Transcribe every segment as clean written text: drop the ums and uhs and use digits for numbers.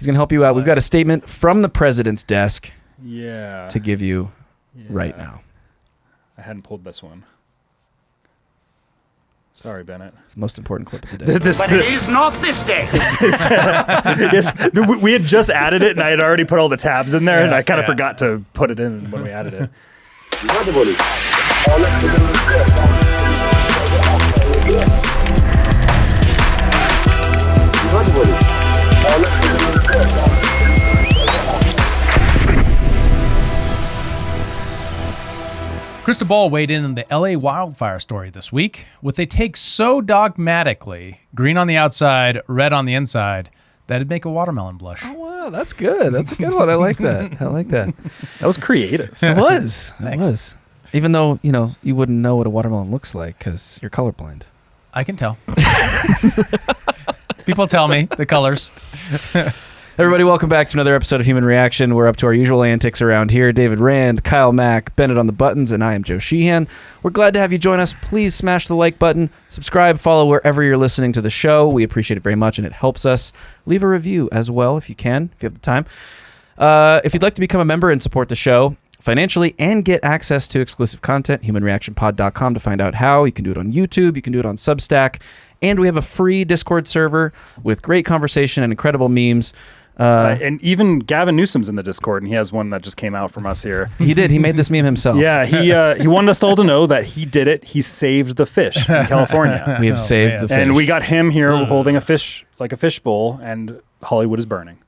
He's going to help you out. We've got a statement from the president's desk to give you right now. I hadn't pulled this one. Sorry, Bennett. It's the most important clip of the day. But it is not this day. We had just added it, and I had already put all the tabs in there, and I kind of forgot to put it in when we added it. Krystal Ball weighed in on the LA wildfire story this week with a take so dogmatically, green on the outside, red on the inside, that it'd make a watermelon blush. Oh, wow, that's good. That's a good one. I like that. That was creative. It was. Thanks. It was. Even though, you wouldn't know what a watermelon looks like because you're colorblind. I can tell. People tell me the colors. Everybody, welcome back to another episode of Human Reaction. We're up to our usual antics around here. David Rand, Kyle Mack, Bennett on the buttons, and I am Joe Sheehan. We're glad to have you join us. Please smash the like button, subscribe, follow wherever you're listening to the show. We appreciate it very much, and it helps us. Leave a review as well if you can, if you have the time. If you'd like to become a member and support the show financially and get access to exclusive content, humanreactionpod.com to find out how. You can do it on YouTube. You can do it on Substack. And we have a free Discord server with great conversation and incredible memes. And even Gavin Newsom's in the Discord, and he has one that just came out from us here. He did. He made this meme himself. Yeah, he wanted us all to know that he did it. He saved the fish in California. We have saved the fish. And we got him here holding a fish, like a fish bowl, and Hollywood is burning.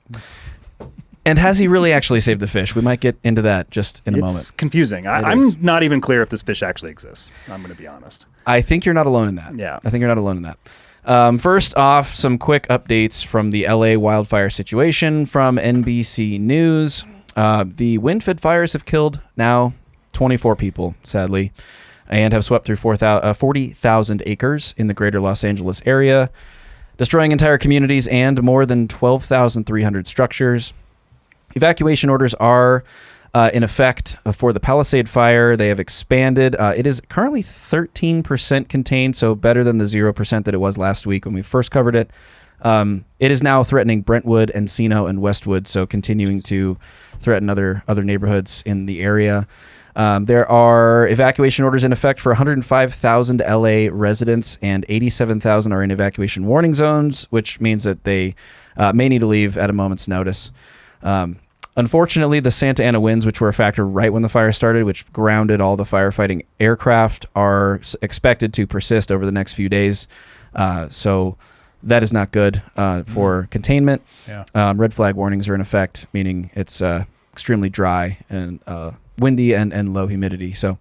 And has he really actually saved the fish? We might get into that just in a moment. It's confusing. I'm not even clear if this fish actually exists. I'm going to be honest. I think you're not alone in that. Yeah. I think you're not alone in that. First off, some quick updates from the LA wildfire situation from NBC News. The wind-fed fires have killed now 24 people, sadly, and have swept through 40,000 acres in the greater Los Angeles area, destroying entire communities and more than 12,300 structures. Evacuation orders are in effect for the Palisade fire. They have expanded. It is currently 13% contained, so better than the 0% that it was last week when we first covered it. It is now threatening Brentwood, Encino, and Westwood, so continuing to threaten other neighborhoods in the area. There are evacuation orders in effect for 105,000 LA residents, and 87,000 are in evacuation warning zones, which means that they may need to leave at a moment's notice. Unfortunately, the Santa Ana winds, which were a factor right when the fire started, which grounded all the firefighting aircraft, are expected to persist over the next few days. So that is not good for containment. Yeah. Red flag warnings are in effect, meaning it's extremely dry and windy and low humidity. So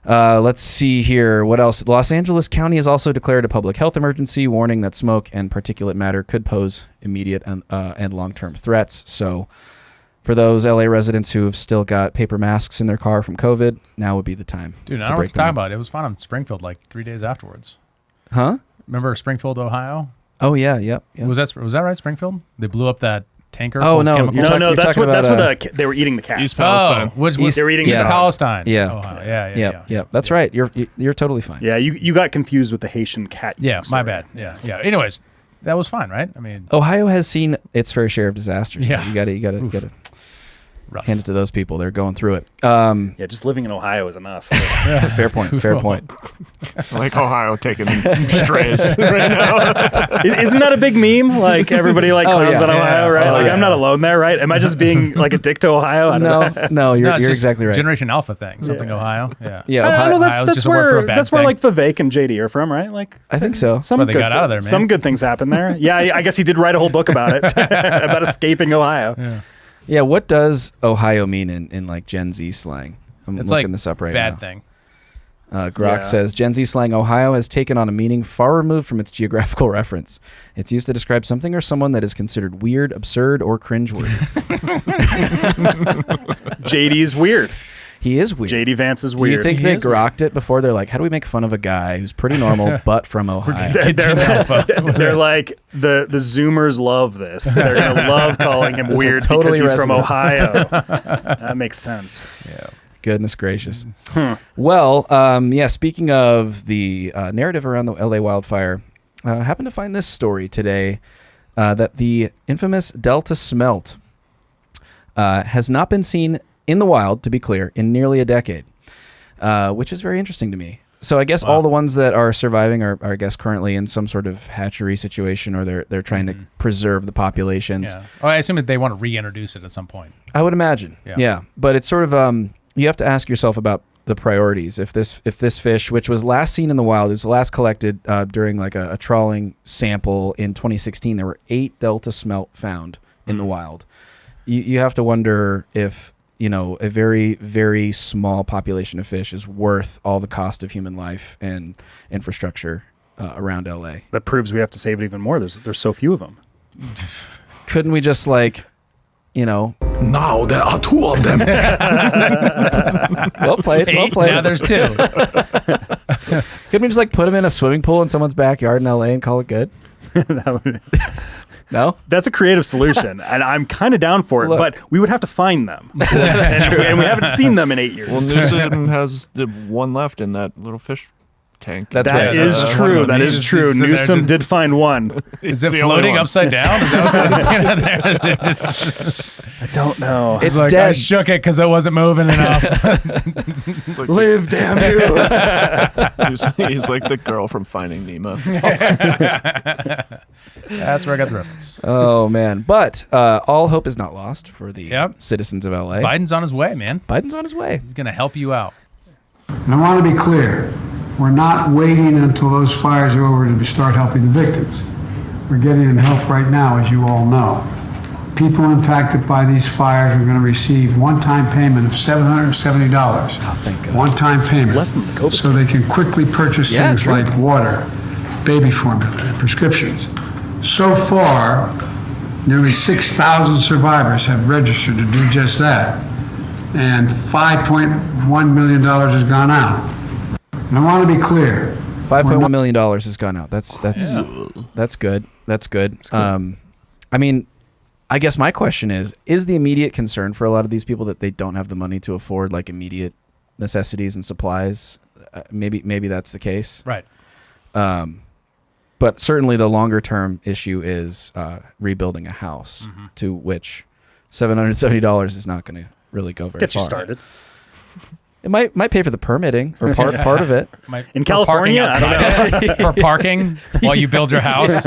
let's see here. What else? Los Angeles County has also declared a public health emergency, warning that smoke and particulate matter could pose immediate and long-term threats. So for those LA residents who have still got paper masks in their car from COVID, now would be the time. Dude, I don't know what to talk about. It was fun on Springfield like 3 days afterwards. Huh? Remember Springfield, Ohio? Oh, yeah, yep. Was that right, Springfield? They blew up that tanker. Oh, no. No, that's what they were eating the cats. East Palestine. They were eating East Palestine. Yeah. Ohio. Yeah. That's right. You're totally fine. Yeah, you got confused with the Haitian cat. Yeah, story. my bad. Yeah. Anyways, that was fine, right? I mean, Ohio has seen its fair share of disasters. Yeah. You gotta rough. hand it to those people. They're going through it. Yeah, just living in Ohio is enough. Fair point. I like Ohio taking strays right now. Isn't that a big meme? Like everybody clowns on Ohio, right? I'm not alone there, right? Am I just being like a dick to Ohio? I don't know. No, you're exactly right. Generation Alpha thing. Something Ohio. Yeah. Yeah. I know that's where like thing. Vivek and JD are from, right? Like I think so. That's why they got out of there, man. Some good things happen there. Yeah, I guess he did write a whole book about it, about escaping Ohio. Yeah, what does Ohio mean in like Gen Z slang? I'm It's looking like this up right now. bad thing. Grok says, Gen Z slang Ohio has taken on a meaning far removed from its geographical reference. It's used to describe something or someone that is considered weird, absurd, or cringeworthy. JD's weird. He is weird. JD Vance is Do weird. you think they grokked it before? They're like, how do we make fun of a guy who's pretty normal but from Ohio? They're like, the Zoomers love this. They're going to love calling him weird totally because he's from resonate. Ohio. That makes sense. Yeah. Goodness gracious. Well, speaking of the narrative around the LA wildfire, I happened to find this story today. that the infamous Delta smelt has not been seen in the wild, to be clear, in nearly a decade, which is very interesting to me. So I guess all the ones that are surviving are, I guess, currently in some sort of hatchery situation, or they're trying to preserve the populations. Yeah. Oh, I assume that they want to reintroduce it at some point. I would imagine. Yeah. But it's sort of you have to ask yourself about the priorities. If this fish, which was last seen in the wild, it was last collected during like a trawling sample in 2016, there were 8 Delta smelt found in the wild. You have to wonder if a very, very small population of fish is worth all the cost of human life and infrastructure around LA. That proves we have to save it even more. There's so few of them. Couldn't we just Now there are 2 of them. well played. Now there's 2. Couldn't we just put them in a swimming pool in someone's backyard in LA and call it good? No? That's a creative solution, and I'm kind of down for it, Look. but we would have to find them. and we haven't seen them in 8 years. Well, Newsom has the one left in that little fish tank. That's That right. is true. That is true. Is it there Newsom just- did find one. Is It's it the only floating one. upside down? Is that I don't know. It's like, I dead. shook it because it wasn't moving enough. It's like Live, damn you. he's like the girl from Finding Nemo. That's where I got the reference. Oh, man. But all hope is not lost for the citizens of LA. Biden's on his way, man. Biden's on his way. He's going to help you out. And I want to be clear, we're not waiting until those fires are over to start helping the victims. We're getting them help right now, as you all know. People impacted by these fires are going to receive one-time payment of $770. Oh, thank God. One-time payment. Less than the COVID. So they can quickly purchase Yeah, things true. like water, baby formula, and prescriptions. So far, nearly 6,000 survivors have registered to do just that. And $5.1 million has gone out. And I want to be clear. $5.1 million has gone out. That's good. That's good. I mean, I guess my question is the immediate concern for a lot of these people that they don't have the money to afford like immediate necessities and supplies? Maybe that's the case. Right. But certainly the longer term issue is rebuilding a house, to which $770 is not going to really go very Get you far. started. It might pay for the permitting or part of it. In California, I don't know. For parking while you build your house,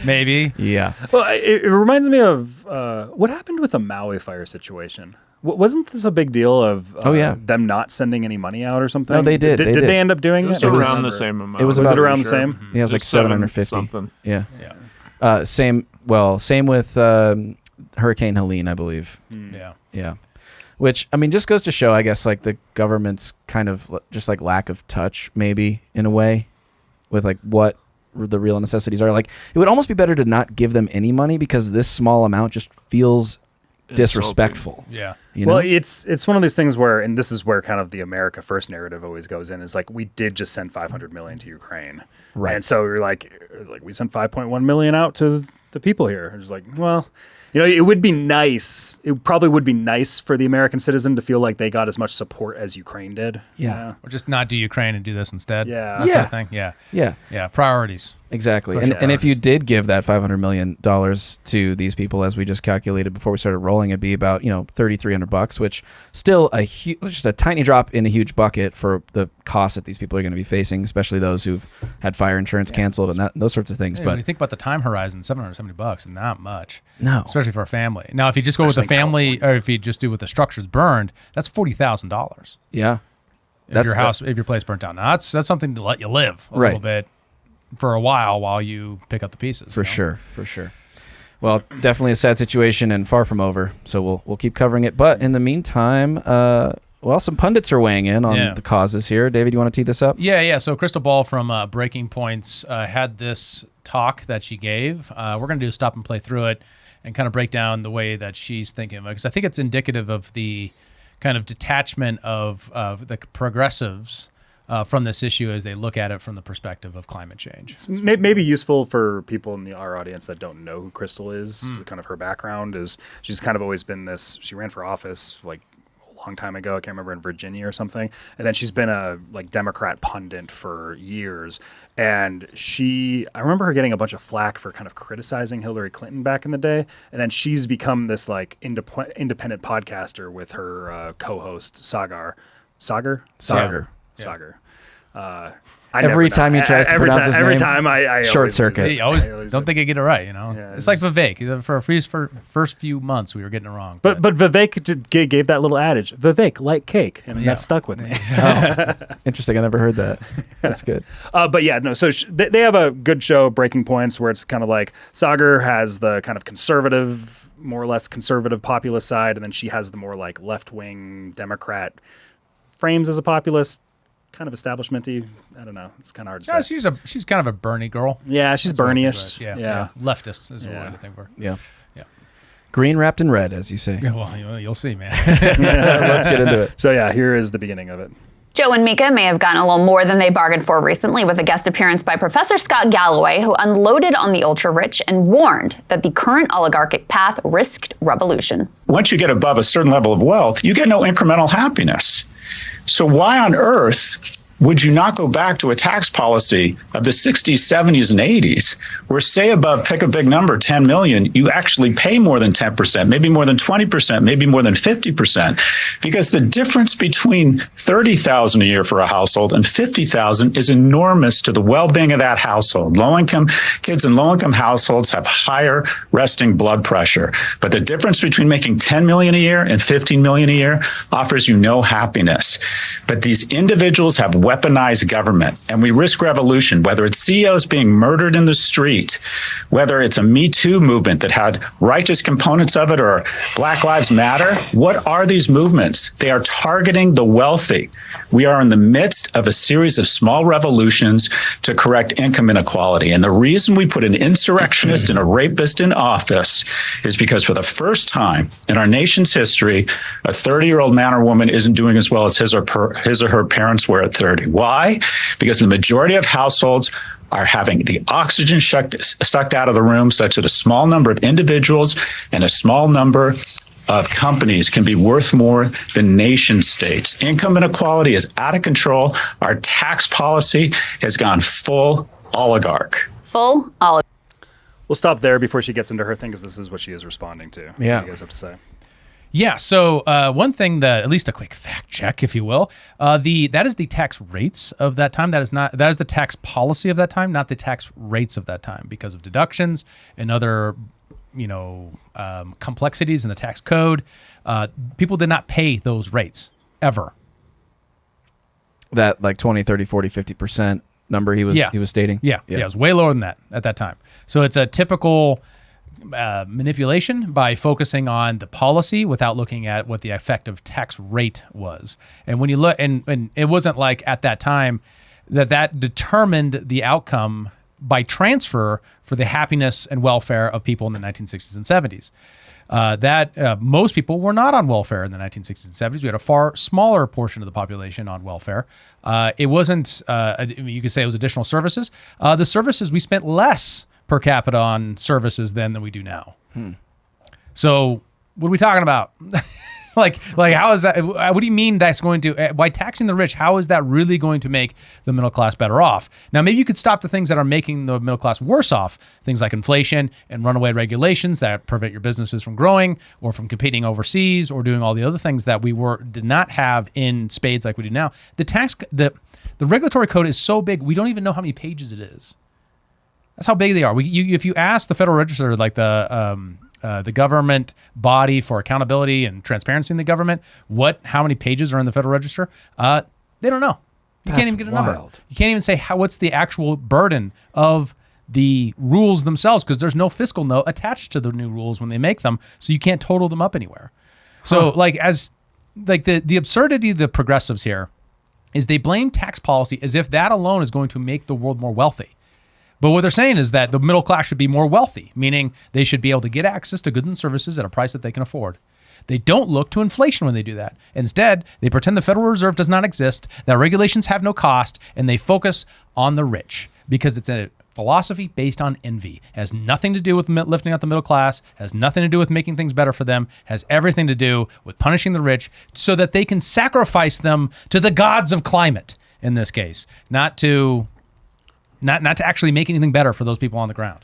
maybe. Yeah. Well, it reminds me of what happened with the Maui fire situation. Wasn't this a big deal of them not sending any money out or something? No, they did. Did they end up doing It was that? around the same amount. It was Was about it around the same? Yeah, it was like 750 something. Yeah. Yeah. Same with Hurricane Helene, I believe. Yeah. Yeah. Which, I mean, just goes to show, I guess, like the government's kind of just like lack of touch, maybe, in a way, with like what the real necessities are. Like, it would almost be better to not give them any money because this small amount just feels disrespectful. Yeah. You know? Well, it's one of these things where, and this is where kind of the America First narrative always goes in, is like we did just send $500 million to Ukraine, Right. And so you're like we sent $5.1 million out to the people here. It's like, well, it would be nice. It probably would be nice for the American citizen to feel like they got as much support as Ukraine did. Yeah. Or just not do Ukraine and do this instead. Yeah. That Yeah. sort of thing. Yeah. Yeah. Yeah. Priorities. Exactly. Push And if you did give that $500 million to these people, as we just calculated before we started rolling, it'd be about, $3,300, which still just a tiny drop in a huge bucket for the costs that these people are going to be facing, especially those who've had fire insurance canceled and those sorts of things. Yeah, But when you think about the time horizon, $770, not much. No. Especially for a family. Now, if you just go with the Especially in family, or if you just do with the structures burned, that's $40,000. yeah. If your place burnt down. Now, that's something to let you live a little bit for a while you pick up the pieces. For sure. Well, definitely a sad situation and far from over. So we'll keep covering it. But in the meantime, some pundits are weighing in on the causes here. David, you want to tee this up? Yeah. So Krystal Ball from Breaking Points had this talk that she gave. We're going to do a stop and play through it and kind of break down the way that she's thinking of it, because I think it's indicative of the kind of detachment of the progressives from this issue as they look at it from the perspective of climate change. It's maybe useful for people in our audience that don't know who Krystal is. Kind of her background is she's kind of always been this. She ran for office like long time ago. I can't remember, in Virginia or something. And then she's been a like Democrat pundit for years. And I remember her getting a bunch of flack for kind of criticizing Hillary Clinton back in the day. And then she's become this like independent podcaster with her co-host Sagar. Every time he tries to pronounce his name, every time I short always circuit. lose it. You always I always don't think I get it right, you know. Yeah, it's like Vivek. For first few months, we were getting it wrong. But Vivek gave that little adage, Vivek, like cake, and that stuck with me. Interesting. I never heard that. That's good. But yeah, no. So they have a good show, Breaking Points, where it's kind of like Sagar has the kind of conservative, more or less conservative populist side, and then she has the more like left-wing Democrat frames as a populist, kind of establishment-y. I don't know. It's kind of hard to say. She's kind of a Bernie girl. Yeah, she's That's what I think Bernie-ish. about it. Yeah. Leftist is the Yeah. word I think for. Yeah. Yeah. Green wrapped in red, as you say. Yeah, well, you'll see, man. Let's get into it. So yeah, here is the beginning of it. Joe and Mika may have gotten a little more than they bargained for recently with a guest appearance by Professor Scott Galloway, who unloaded on the ultra-rich and warned that the current oligarchic path risked revolution. Once you get above a certain level of wealth, you get no incremental happiness. So why on earth would you not go back to a tax policy of the 60s, 70s, and 80s, where, say, above, pick a big number, 10 million, you actually pay more than 10%, maybe more than 20%, maybe more than 50%, because the difference between 30,000 a year for a household and 50,000 is enormous to the well-being of that household. Low-income kids in low-income households have higher resting blood pressure, but the difference between making 10 million a year and 15 million a year offers you no happiness. But these individuals have weaponized government, and we risk revolution, whether it's CEOs being murdered in the street, whether it's a Me Too movement that had righteous components of it, or Black Lives Matter. What are these movements? They are targeting the wealthy. We are in the midst of a series of small revolutions to correct income inequality. And the reason we put an insurrectionist and a rapist in office is because for the first time in our nation's history, a 30-year-old man or woman isn't doing as well as his or her parents were at 30. Why? Because the majority of households are having the oxygen sucked out of the room, such that a small number of individuals and a small number of companies can be worth more than nation states. Income inequality is out of control. Our tax policy has gone full oligarch. Full oligarch. We'll stop there before she gets into her thing, because this is what she is responding to. Yeah. What do you guys have to say? Yeah, so one thing that, at least a quick fact check, if you will, that is the tax rates of that time. That is the tax policy of that time, not the tax rates of that time, because of deductions and other, complexities in the tax code. People did not pay those rates ever. That like 20, 30, 40, 50% number he was stating. Yeah, it was way lower than that at that time. So it's a typical manipulation by focusing on the policy without looking at what the effective tax rate was. And when you look, and it wasn't like at that time that determined the outcome by transfer for the happiness and welfare of people in the 1960s and 70s. Most people were not on welfare in the 1960s and 70s. We had a far smaller portion of the population on welfare. It wasn't, you could say it was additional services. The services, we spent less per capita on services than we do now. So what are we talking about? like how is that? What do you mean that's going to, by taxing the rich, how is that really going to make the middle class better off? Now, maybe you could stop the things that are making the middle class worse off, things like inflation and runaway regulations that prevent your businesses from growing or from competing overseas or doing all the other things that we did not have in spades like we do now. The regulatory code is so big, we don't even know how many pages it is. That's how big they are. If you ask the Federal Register, like the government body for accountability and transparency in the government, how many pages are in the Federal Register, they don't know. You can't even get a number. You can't even say what's the actual burden of the rules themselves, because there's no fiscal note attached to the new rules when they make them, so you can't total them up anywhere. So the absurdity of the progressives here is they blame tax policy as if that alone is going to make the world more wealthy. But what they're saying is that the middle class should be more wealthy, meaning they should be able to get access to goods and services at a price that they can afford. They don't look to inflation when they do that. Instead, they pretend the Federal Reserve does not exist, that regulations have no cost, and they focus on the rich because it's a philosophy based on envy. It has nothing to do with lifting up the middle class, has nothing to do with making things better for them, has everything to do with punishing the rich so that they can sacrifice them to the gods of climate in this case, not to actually make anything better for those people on the ground.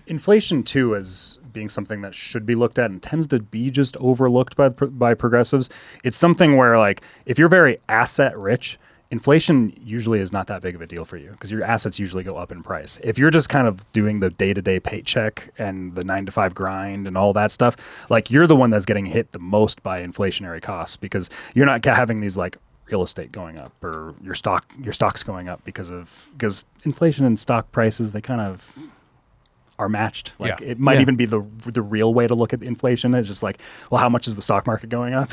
Inflation, too, as being something that should be looked at and tends to be just overlooked by progressives. It's something where, like, if you're very asset rich, inflation usually is not that big of a deal for you because your assets usually go up in price. If you're just kind of doing the day-to-day paycheck and the 9-to-5 grind and all that stuff, like, you're the one that's getting hit the most by inflationary costs because you're not having these, like, real estate going up or your stocks going up because inflation and stock prices, they kind of are matched. Like it might even be the real way to look at inflation. It's just like, well, how much is the stock market going up?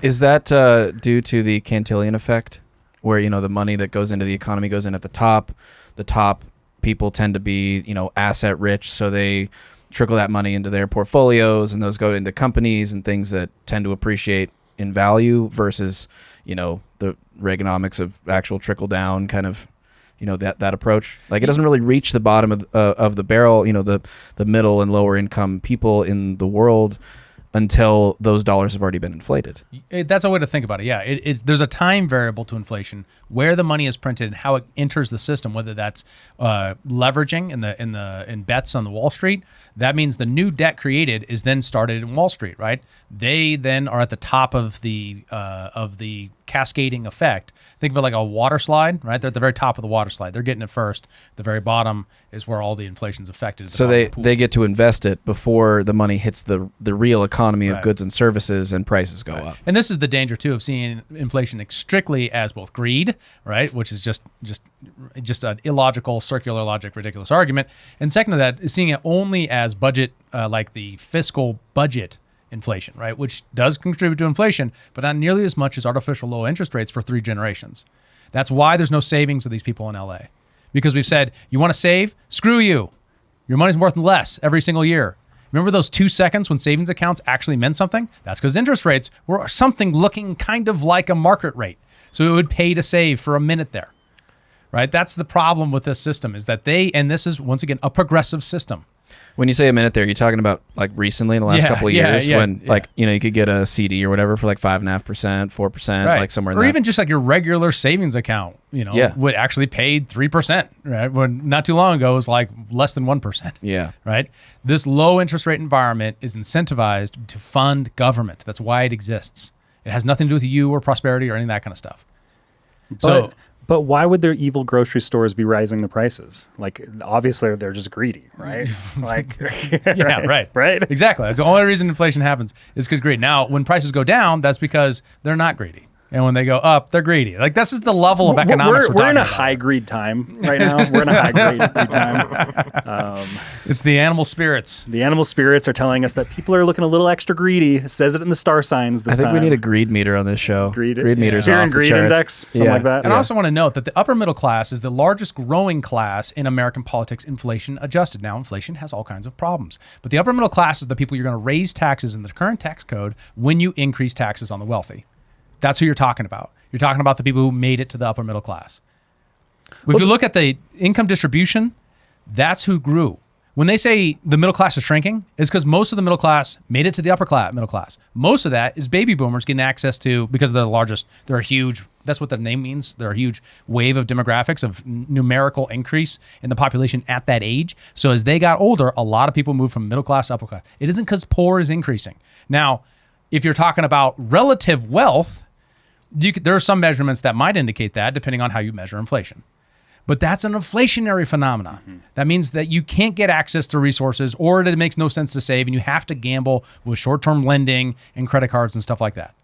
Is that due to the Cantillon effect, where, you know, the money that goes into the economy goes in at the top? The top people tend to be, you know, asset rich, so they trickle that money into their portfolios, and those go into companies and things that tend to appreciate in value versus, you know, the Reaganomics of actual trickle down kind of, you know, that approach. Like, it doesn't really reach the bottom of the barrel, you know, the middle and lower income people in the world until those dollars have already been inflated. That's a way to think about it. Yeah, there's a time variable to inflation, where the money is printed and how it enters the system. Whether that's leveraging in bets on the Wall Street, that means the new debt created is then started in Wall Street, right? They then are at the top of the cascading effect. Think of it like a water slide, right? They're at the very top of the water slide. They're getting it first. The very bottom is where all the inflation's affected. So they get to invest it before the money hits the real economy of goods and services, and prices go up. And this is the danger too of seeing inflation strictly as both greed, right, which is just an illogical, circular logic, ridiculous argument. And second to that is seeing it only as budget, like the fiscal budget inflation, right, which does contribute to inflation, but not nearly as much as artificial low interest rates for 3 generations. That's why there's no savings of these people in LA. Because we've said, you want to save? Screw you. Your money's worth less every single year. Remember those 2 seconds when savings accounts actually meant something? That's because interest rates were something looking kind of like a market rate. So it would pay to save for a minute there, right? That's the problem with this system, is that and this is, once again, a progressive system. When you say a minute there, you're talking about like recently in the last couple of years when like, you know, you could get a CD or whatever for like 5.5%, 4%, right, like somewhere in or that. even just like your regular savings account, you know, would actually pay 3%, right? When not too long ago it was like less than 1%. Yeah. Right. This low interest rate environment is incentivized to fund government. That's why it exists. It has nothing to do with you or prosperity or any of that kind of stuff. But why would their evil grocery stores be rising the prices? Like, obviously, they're just greedy, right? Like, right? Exactly. That's the only reason inflation happens is because greed. Now, when prices go down, that's because they're not greedy. And when they go up, they're greedy. Like, this is the level of economics we're in a high greed time right now. We're in a high greed time. It's the animal spirits. The animal spirits are telling us that people are looking a little extra greedy. It says it in the star signs this time. I think we need a greed meter on this show. Greed meters Fear off and the greed charts. index, something like that. And I also want to note that the upper middle class is the largest growing class in American politics, inflation adjusted. Now, inflation has all kinds of problems. But the upper middle class is the people you're going to raise taxes in the current tax code when you increase taxes on the wealthy. That's who you're talking about. You're talking about the people who made it to the upper middle class. If you look at the income distribution, that's who grew. When they say the middle class is shrinking, it's because most of the middle class made it to the upper middle class. Most of that is baby boomers getting access to, because they're the largest, they're a huge, that's what the name means, they're a huge wave of demographics, of numerical increase in the population at that age. So as they got older, a lot of people moved from middle class to upper class. It isn't because poor is increasing. Now, if you're talking about relative wealth, there are some measurements that might indicate that, depending on how you measure inflation. But that's an inflationary phenomenon. Mm-hmm. That means that you can't get access to resources, or that it makes no sense to save, and you have to gamble with short-term lending and credit cards and stuff like that.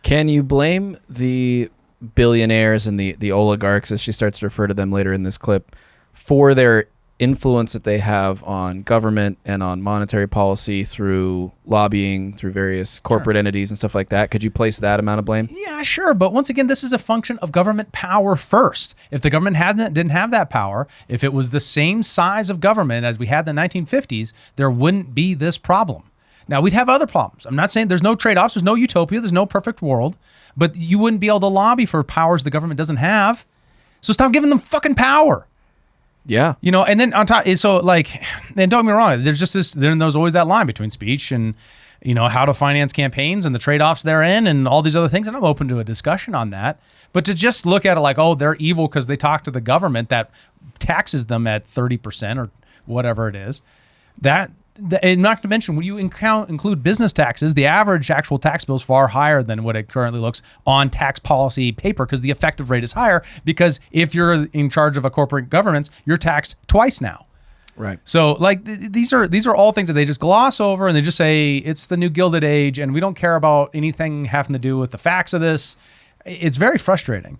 Can you blame the billionaires and the oligarchs, as she starts to refer to them later in this clip, for their influence that they have on government and on monetary policy through lobbying, through various corporate entities and stuff like that? Could you place that amount of blame? Yeah, sure. But once again, this is a function of government power first. If the government didn't have that power, if it was the same size of government as we had in the 1950s, there wouldn't be this problem. Now, we'd have other problems. I'm not saying there's no trade-offs, there's no utopia, there's no perfect world, but you wouldn't be able to lobby for powers the government doesn't have. So stop giving them fucking power. Yeah. You know, and then on top, so like, and don't get me wrong, there's just this, then there's always that line between speech and, you know, how to finance campaigns and the trade-offs therein and all these other things. And I'm open to a discussion on that. But to just look at it like, oh, they're evil because they talk to the government that taxes them at 30% or whatever it is, and not to mention, when you include business taxes, the average actual tax bill is far higher than what it currently looks on tax policy paper because the effective rate is higher because if you're in charge of a corporate governance, you're taxed twice now. Right. So like these are all things that they just gloss over and they just say it's the new Gilded Age and we don't care about anything having to do with the facts of this. It's very frustrating.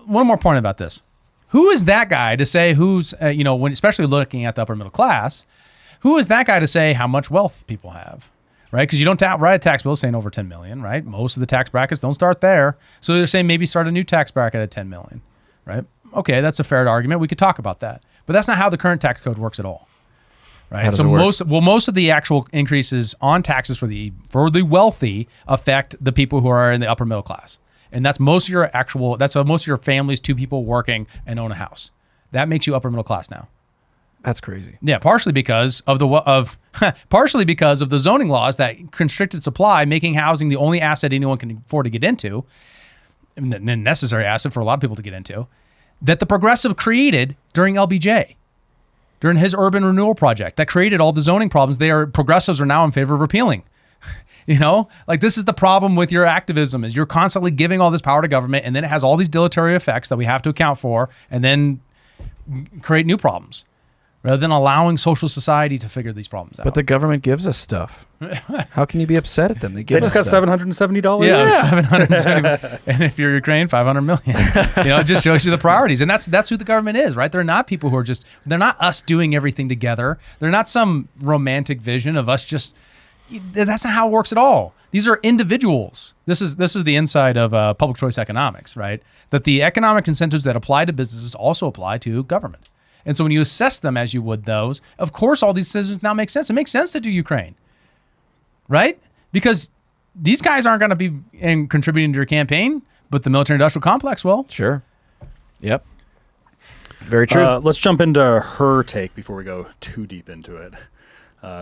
One more point about this. Who is that guy to say who's, when especially looking at the upper middle class, who is that guy to say how much wealth people have, right? Because you don't write a tax bill saying over 10 million, right? Most of the tax brackets don't start there. So they're saying maybe start a new tax bracket at 10 million, right? Okay, that's a fair argument. We could talk about that. But that's not how the current tax code works at all, right? How does So it work? most of the actual increases on taxes for the wealthy affect the people who are in the upper middle class. And that's most of your family's 2 people working and own a house. That makes you upper middle class now. That's crazy. Yeah, partially because of the zoning laws that constricted supply, making housing the only asset anyone can afford to get into, and a necessary asset for a lot of people to get into, that the progressive created during LBJ, during his urban renewal project, that created all the zoning problems. Progressives are now in favor of repealing. You know, like this is the problem with your activism is you're constantly giving all this power to government, and then it has all these deleterious effects that we have to account for, and then create new problems. Rather than allowing social society to figure these problems out. But the government gives us stuff. How can you be upset at them? They They just got stuff. $770. Yeah, 770. And if you're Ukraine, 500 million. It just shows you the priorities. And that's who the government is, right? They're not people who are they're not us doing everything together. They're not some romantic vision of us that's not how it works at all. These are individuals. This is the inside of public choice economics, right? That the economic incentives that apply to businesses also apply to government. And so when you assess them as you would those, of course, all these decisions now make sense. It makes sense to do Ukraine, right? Because these guys aren't going to be contributing to your campaign, but the military-industrial complex will. Sure. Yep. Very true. Let's jump into her take before we go too deep into it,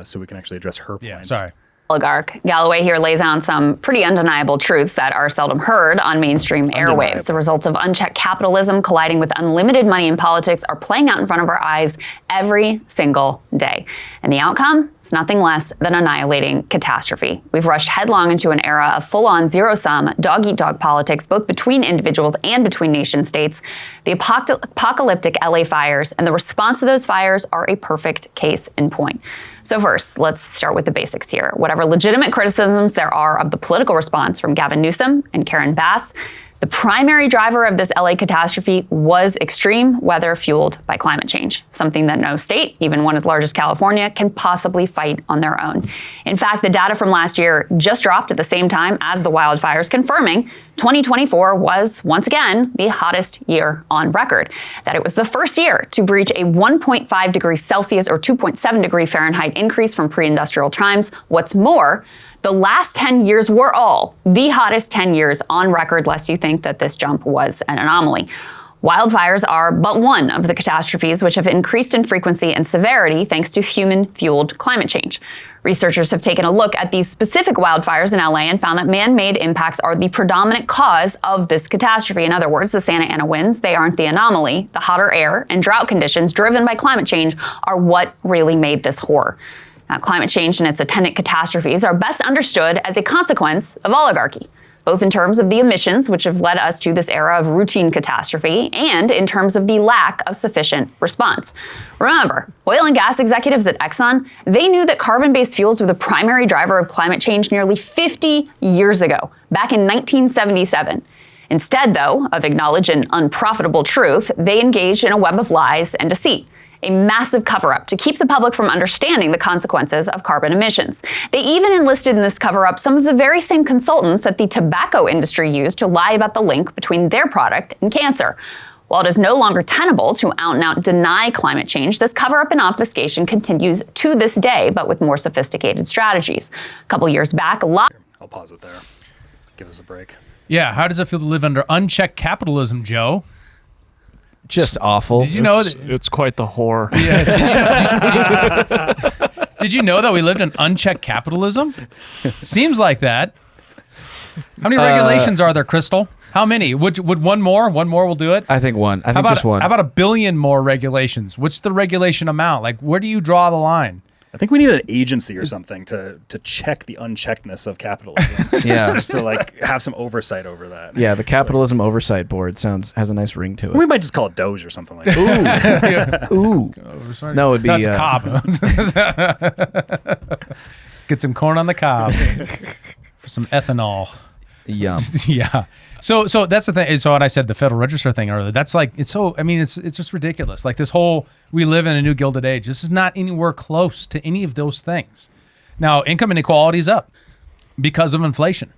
so we can actually address her points. Yeah, sorry. Oligarch Galloway here lays out some pretty undeniable truths that are seldom heard on mainstream airwaves. The results of unchecked capitalism colliding with unlimited money in politics are playing out in front of our eyes every single day. And the outcome is nothing less than annihilating catastrophe. We've rushed headlong into an era of full-on zero-sum, dog-eat-dog politics, both between individuals and between nation states. The apocalyptic LA fires and the response to those fires are a perfect case in point. So first, let's start with the basics here. Whatever legitimate criticisms there are of the political response from Gavin Newsom and Karen Bass, the primary driver of this LA catastrophe was extreme weather fueled by climate change, something that no state, even one as large as California, can possibly fight on their own. In fact, the data from last year just dropped at the same time as the wildfires, confirming 2024 was, once again, the hottest year on record, that it was the first year to breach a 1.5 degrees Celsius or 2.7 degree Fahrenheit increase from pre-industrial times. What's more, the last 10 years were all the hottest 10 years on record, lest you think that this jump was an anomaly. Wildfires are but one of the catastrophes which have increased in frequency and severity thanks to human-fueled climate change. Researchers have taken a look at these specific wildfires in LA and found that man-made impacts are the predominant cause of this catastrophe. In other words, the Santa Ana winds, they aren't the anomaly. The hotter air and drought conditions driven by climate change are what really made this horror. Now, climate change and its attendant catastrophes are best understood as a consequence of oligarchy, both in terms of the emissions, which have led us to this era of routine catastrophe, and in terms of the lack of sufficient response. Remember, oil and gas executives at Exxon, they knew that carbon-based fuels were the primary driver of climate change nearly 50 years ago, back in 1977. Instead, though, of acknowledge an unprofitable truth, they engaged in a web of lies and deceit. A massive cover-up to keep the public from understanding the consequences of carbon emissions. They even enlisted in this cover-up some of the very same consultants that the tobacco industry used to lie about the link between their product and cancer. While it is no longer tenable to out-and-out deny climate change, this cover-up and obfuscation continues to this day, but with more sophisticated strategies. A couple years back, I'll pause it there. Give us a break. Yeah, how does it feel to live under unchecked capitalism, Joe? just awful. Did you know It's quite the whore. Did you know that we lived in unchecked capitalism? Seems like that. How many regulations are there, Krystal? How many? Would one more? One more will do it? I think one. I think just one. How about 1 billion more regulations? What's the regulation amount? Like, where do you draw the line? I think we need an agency or something to check the uncheckedness of capitalism. Yeah. Just to like have some oversight over that. Yeah, the Capitalism Oversight Board has a nice ring to it. We might just call it Doge or something like that. Ooh. No, it'd be That's cob. Get some corn on the cob for some ethanol. Yum. Yeah. So that's the thing. So when I said the Federal Register thing earlier, that's like, it's so, I mean, it's just ridiculous. Like this whole, we live in a new Gilded Age. This is not anywhere close to any of those things. Now, income inequality is up because of inflation.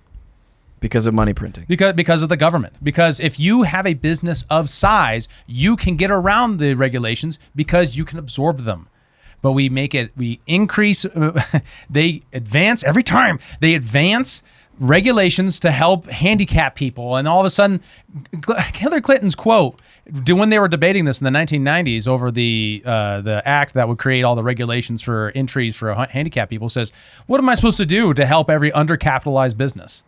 Because of money printing. Because of the government. Because if you have a business of size, you can get around the regulations because you can absorb them. But we increase, they advance every time. They advance regulations to help handicap people, and all of a sudden, Hillary Clinton's quote when they were debating this in the 1990s over the act that would create all the regulations for entries for handicapped people says, "What am I supposed to do to help every undercapitalized business?"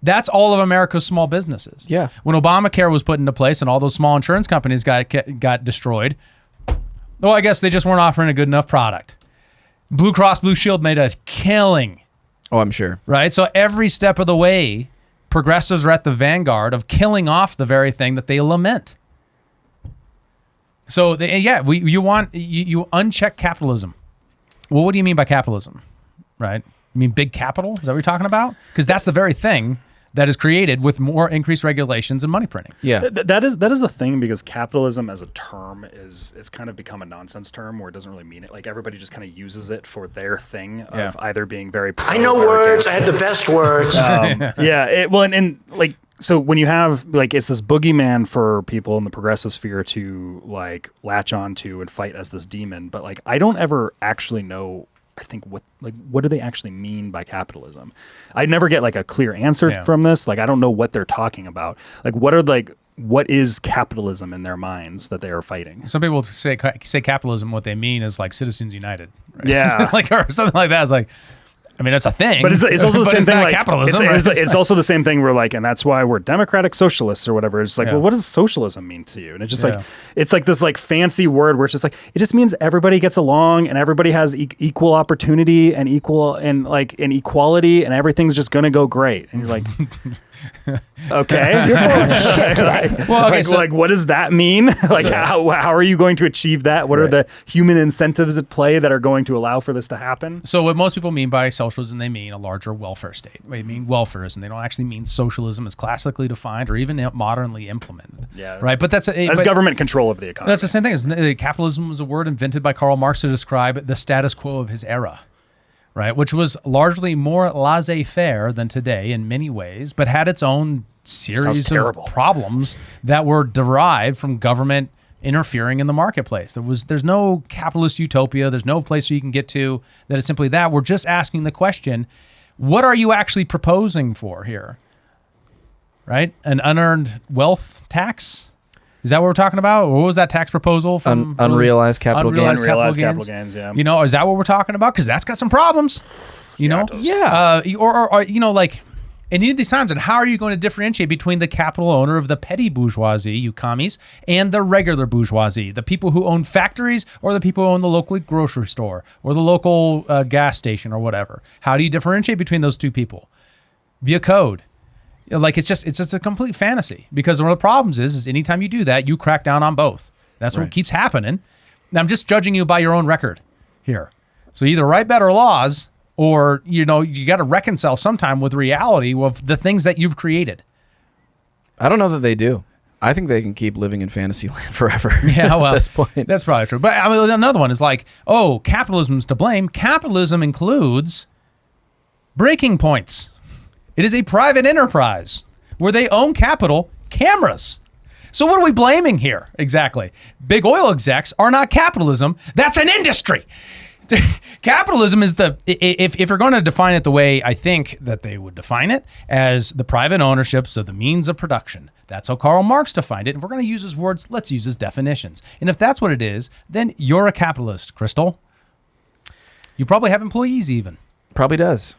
That's all of America's small businesses. Yeah. When Obamacare was put into place and all those small insurance companies got destroyed, well, I guess they just weren't offering a good enough product. Blue Cross Blue Shield made a killing. Oh, I'm sure. Right? So every step of the way, progressives are at the vanguard of killing off the very thing that they lament. So, you uncheck capitalism. Well, what do you mean by capitalism? Right? You mean big capital? Is that what you're talking about? Because that's the very thing that is created with more increased regulations and money printing. Yeah. That is the thing, because capitalism as a term it's kind of become a nonsense term where it doesn't really mean it. Like everybody just kind of uses it for their thing of either being very pro I know words. I have the best words. So when you have like, it's this boogeyman for people in the progressive sphere to like latch onto and fight as this demon, but like I don't ever actually know. I think what do they actually mean by capitalism? I never get like a clear answer from this. Like I don't know what they're talking about. Like what is capitalism in their minds that they are fighting? Some people say capitalism. What they mean is like Citizens United, right? Yeah, like or something like that. It's like, I mean, it's a thing, but it's also the same thing. Like capitalism. It's also the same thing. We're like, and that's why we're democratic socialists or whatever. It's like, well, what does socialism mean to you? And it's just like, it's like this like fancy word where it's just like, it just means everybody gets along and everybody has equal opportunity and equality and everything's just gonna go great. And you're like, okay, You're full of shit today. Well, okay, like what does that mean? Like how are you going to achieve that? What are the human incentives at play that are going to allow for this to happen? So what most people mean by socialism, they mean a larger welfare state. They mean welfarism. They don't actually mean socialism as classically defined or even modernly implemented. Yeah, right. But that's government control of the economy. That's the same thing. Capitalism was a word invented by Karl Marx to describe the status quo of his era. Right, which was largely more laissez-faire than today in many ways, but had its own series of problems that were derived from government interfering in the marketplace. There's no capitalist utopia. There's no place you can get to that is simply that. We're just asking the question, what are you actually proposing for here? Right, an unearned wealth tax. Is that what we're talking about? What was that tax proposal from unrealized capital gains? Unrealized capital gains, yeah. You know, is that what we're talking about? Because that's got some problems. You know? Yeah. Or you know, like, in any of these times, and how are you going to differentiate between the capital owner of the petty bourgeoisie, you commies, and the regular bourgeoisie, the people who own factories or the people who own the local grocery store or the local gas station or whatever? How do you differentiate between those two people? Via code. Like it's just a complete fantasy, because one of the problems is anytime you do that, you crack down on both. That's what keeps happening. And I'm just judging you by your own record here. So either write better laws, or you got to reconcile sometime with reality of the things that you've created. I don't know that they do. I think they can keep living in fantasy land forever. Yeah, well, at this point, that's probably true. But I mean, another one is like, oh, capitalism's to blame. Capitalism includes breaking points. It is a private enterprise where they own capital, cameras. So what are we blaming here? Exactly. Big oil execs are not capitalism. That's an industry. Capitalism is if you're going to define it the way I think that they would define it, as the private ownerships of the means of production. That's how Karl Marx defined it. If we're going to use his words, let's use his definitions. And if that's what it is, then you're a capitalist, Krystal. You probably have employees even. Probably does.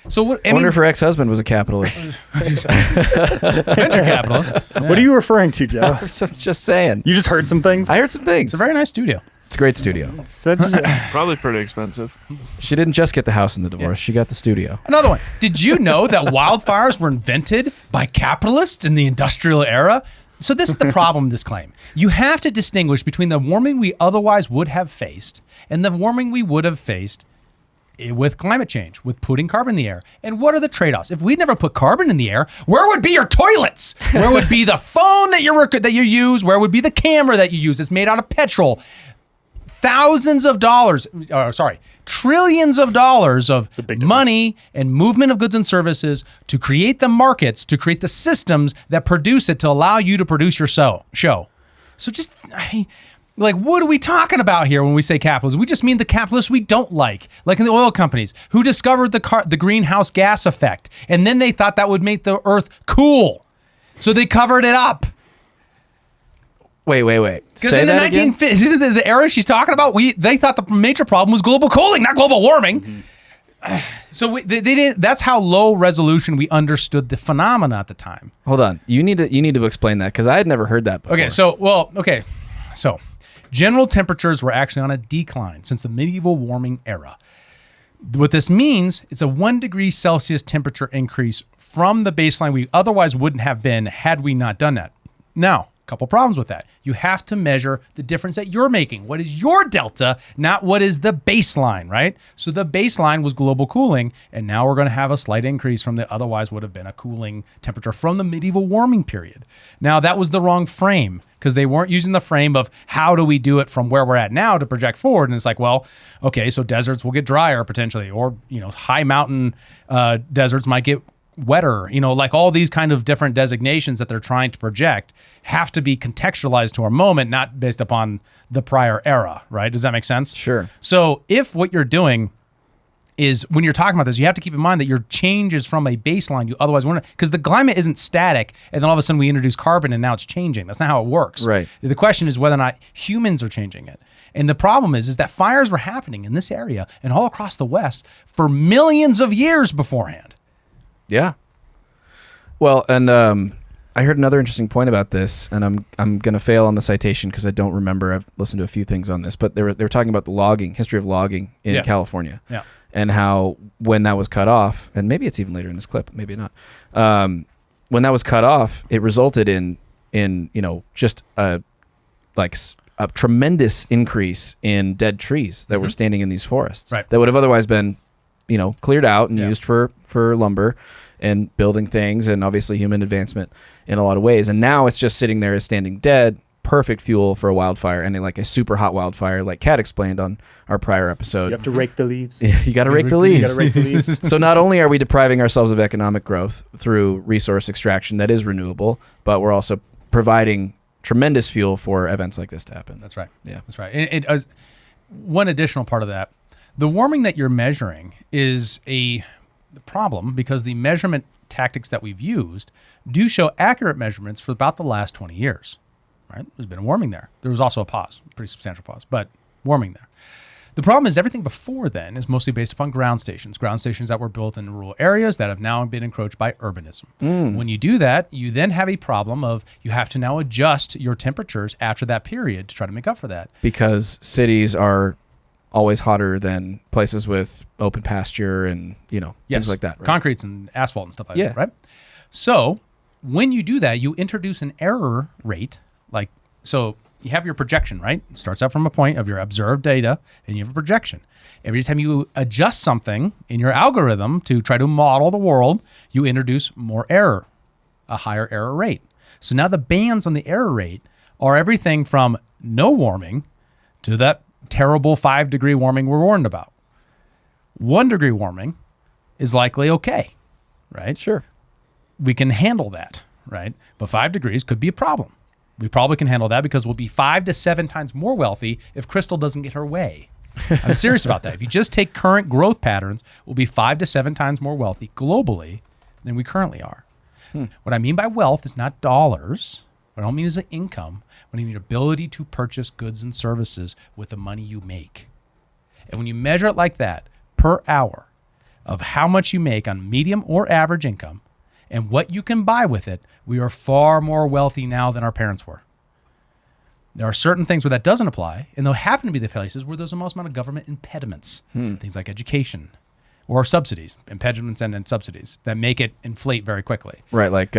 So what? I wonder if her ex-husband was a capitalist. Venture capitalist. Yeah. What are you referring to, Joe? I'm just saying. You just heard some things? I heard some things. It's a very nice studio. It's a great studio. Probably pretty expensive. She didn't just get the house and the divorce. She got the studio. Another one. Did you know that wildfires were invented by capitalists in the industrial era? So this is the problem with this claim. You have to distinguish between the warming we otherwise would have faced and the warming we would have faced with climate change, with putting carbon in the air. And what are the trade-offs? If we'd never put carbon in the air, where would be your toilets? Where would be the phone that you use? Where would be the camera that you use? It's made out of petrol. Trillions of dollars of money and movement of goods and services to create the markets, to create the systems that produce it to allow you to produce your show. So just, what are we talking about here when we say capitalism? We just mean the capitalists we don't like in the oil companies who discovered the greenhouse gas effect. And then they thought that would make the earth cool. So they covered it up. Wait. Because in the 1950s, the era she's talking about, they thought the major problem was global cooling, not global warming. Mm-hmm. So they didn't. That's how low resolution we understood the phenomena at the time. Hold on, you need to explain that because I had never heard that before. So general temperatures were actually on a decline since the medieval warming era. What this means, it's a 1 degree Celsius temperature increase from the baseline we otherwise wouldn't have been had we not done that. Now, couple problems with that. You have to measure the difference that you're making. What is your delta, not what is the baseline, right? So the baseline was global cooling, and now we're going to have a slight increase from the otherwise would have been a cooling temperature from the medieval warming period. Now, that was the wrong frame because they weren't using the frame of how do we do it from where we're at now to project forward. And it's like, well, okay, so deserts will get drier potentially, or, high mountain deserts might get wetter, all these kind of different designations that they're trying to project have to be contextualized to our moment, not based upon the prior era, right? Does that make sense? Sure. So if what you're doing is, when you're talking about this, you have to keep in mind that your change is from a baseline you otherwise wouldn't, because the climate isn't static and then all of a sudden we introduce carbon and now it's changing. That's not how it works. Right. The question is whether or not humans are changing it. And the problem is that fires were happening in this area and all across the West for millions of years beforehand. Yeah. Well, and I heard another interesting point about this, and I'm going to fail on the citation because I don't remember. I've listened to a few things on this, but they were talking about the history of logging in California, and how when that was cut off, and maybe it's even later in this clip, maybe not. When that was cut off, it resulted in just a tremendous increase in dead trees that were standing in these forests that would have otherwise been cleared out and used for lumber and building things and obviously human advancement in a lot of ways. And now it's just sitting there as standing dead, perfect fuel for a wildfire, and a super hot wildfire like Kat explained on our prior episode. You have to rake the leaves. You got to rake the leaves. You got to rake the leaves. So not only are we depriving ourselves of economic growth through resource extraction that is renewable, but we're also providing tremendous fuel for events like this to happen. That's right. Yeah. That's right. And one additional part of that, the warming that you're measuring is a problem because the measurement tactics that we've used do show accurate measurements for about the last 20 years, right? There's been a warming there. There was also a pause, pretty substantial pause, but warming there. The problem is everything before then is mostly based upon ground stations that were built in rural areas that have now been encroached by urbanism. When you do that, you then have a problem of you have to now adjust your temperatures after that period to try to make up for that. Because cities are always hotter than places with open pasture and, things like that. Right? Concretes and asphalt and stuff like that, right? So when you do that, you introduce an error rate. So you have your projection, right? It starts out from a point of your observed data and you have a projection. Every time you adjust something in your algorithm to try to model the world, you introduce more error, a higher error rate. So now the bands on the error rate are everything from no warming to that terrible 5 degree warming we're warned about. 1 degree warming is likely okay, right? Sure. We can handle that, right? But 5 degrees could be a problem. We probably can handle that because we'll be 5 to 7 times more wealthy if Krystal doesn't get her way. I'm serious about that. If you just take current growth patterns, we'll be 5 to 7 times more wealthy globally than we currently are. What I mean by wealth is not dollars. What I don't mean is the income. What I mean is ability to purchase goods and services with the money you make. And when you measure it like that, per hour of how much you make on medium or average income and what you can buy with it, we are far more wealthy now than our parents were. There are certain things where that doesn't apply, and there happen to be the places where there's the most amount of government impediments, things like education or subsidies, impediments and subsidies that make it inflate very quickly. Right, like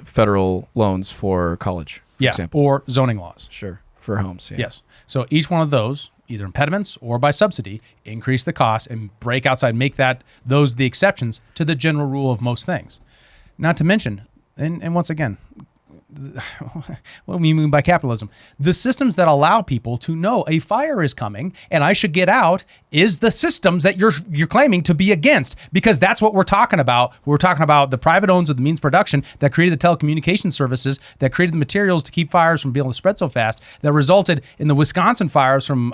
federal loans for college, for example. Or zoning laws. Sure, for homes. Yeah. Yes. So each one of those, either impediments or by subsidy, increase the cost and break outside, make those the exceptions to the general rule of most things. Not to mention, and once again, what do you mean by capitalism? The systems that allow people to know a fire is coming and I should get out is the systems that you're claiming to be against, because that's what we're talking about. We're talking about the private owners of the means of production that created the telecommunication services, that created the materials to keep fires from being able to spread so fast, that resulted in the Wisconsin fires from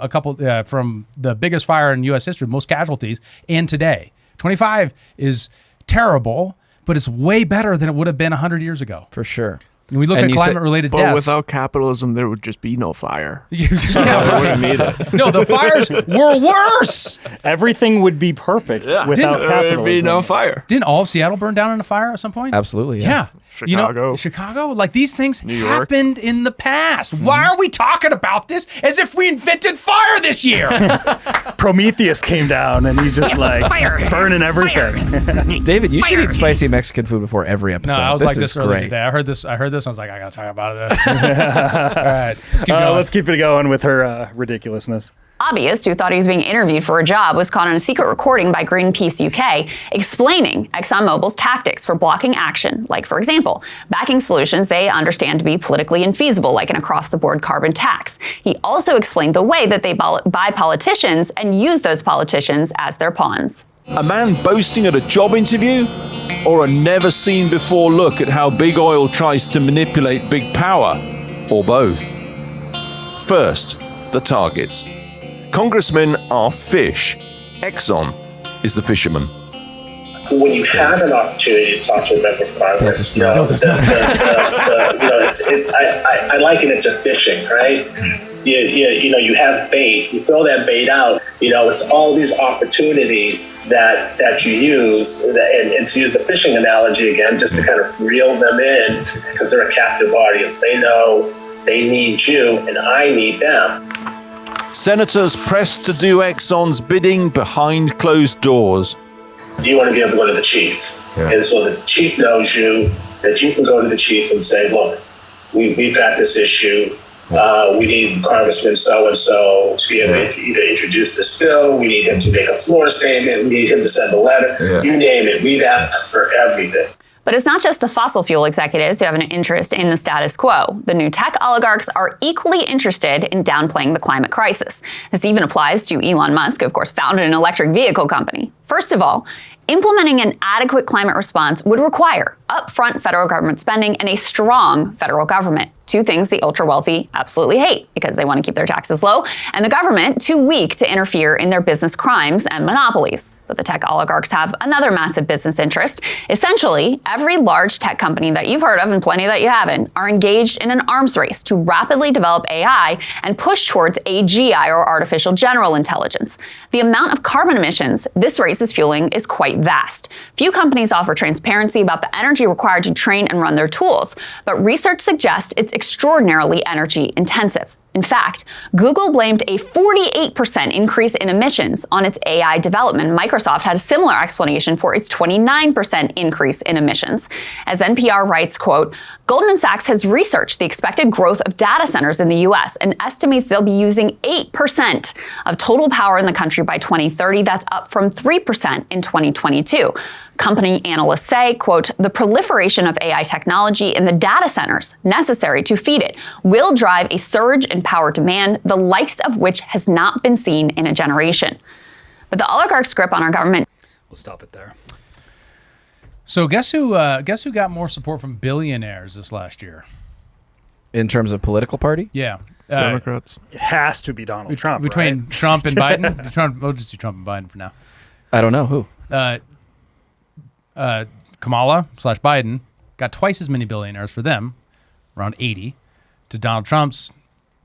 from the biggest fire in U.S. history, most casualties, and today. 25 is terrible, but it's way better than it would have been 100 years ago. For sure. And we look at climate-related deaths. But without capitalism, there would just be no fire. So I wouldn't need it. No, the fires were worse. Everything would be perfect without capitalism. There would be no fire. Didn't all of Seattle burn down in a fire at some point? Absolutely, Yeah. Chicago. Chicago, like these things New York. happened in the past. Why are we talking about this as if we invented fire this year? Prometheus came down and he's just like burning everything. David, you should eat spicy Mexican food before every No, episode. I was like this is earlier great. today. I heard this. I was like, I gotta talk about this. All right, let's keep going. Let's keep it going with her ridiculousness. Lobbyist who thought he was being interviewed for a job was caught on a secret recording by Greenpeace UK explaining ExxonMobil's tactics for blocking action, like, for example, backing solutions they understand to be politically infeasible, like an across-the-board carbon tax. He also explained the way that they buy politicians and use those politicians as their pawns. A man boasting at a job interview, or a never-seen-before look at how big oil tries to manipulate big power, or both? First, the targets. Congressmen are fish. Exxon is the fisherman. When you have an opportunity to talk to a member of Congress, I liken it to fishing, right? You have bait, you throw that bait out, it's all these opportunities that you use, and to use the fishing analogy again, just to kind of reel them in, because they're a captive audience. They know they need you and I need them. Senators pressed to do Exxon's bidding behind closed doors. You want to be able to go to the chief. And so the chief knows you, that you can go to the chief and say, look, we've got this issue. We need Congressman so-and-so to be able to introduce this bill. We need him to make a floor statement. We need him to send a letter. You name it. We've asked for everything. But it's not just the fossil fuel executives who have an interest in the status quo. The new tech oligarchs are equally interested in downplaying the climate crisis. This even applies to Elon Musk, who of course founded an electric vehicle company. First of all, implementing an adequate climate response would require upfront federal government spending and a strong federal government. Two things the ultra-wealthy absolutely hate because they want to keep their taxes low, and the government too weak to interfere in their business crimes and monopolies. But the tech oligarchs have another massive business interest. Essentially, every large tech company that you've heard of, and plenty that you haven't, are engaged in an arms race to rapidly develop AI and push towards AGI, or artificial general intelligence. The amount of carbon emissions this race is fueling is quite vast. Few companies offer transparency about the energy required to train and run their tools, but research suggests it's extraordinarily energy intensive. In fact, Google blamed a 48% increase in emissions on its AI development. Microsoft had a similar explanation for its 29% increase in emissions. As NPR writes, quote, Goldman Sachs has researched the expected growth of data centers in the US and estimates they'll be using 8% of total power in the country by 2030. That's up from 3% in 2022. Company analysts say, quote, the proliferation of AI technology in the data centers necessary to feed it will drive a surge in power demand, the likes of which has not been seen in a generation. But the oligarchs' grip on our government. We'll stop it there. So guess who got more support from billionaires this last year? In terms of political party? Yeah. Democrats. It has to be Donald Trump. Between right? Trump and Biden? We'll just do Trump and Biden for now. I don't know who. Kamala/Biden got twice as many billionaires for them, around 80, to Donald Trump's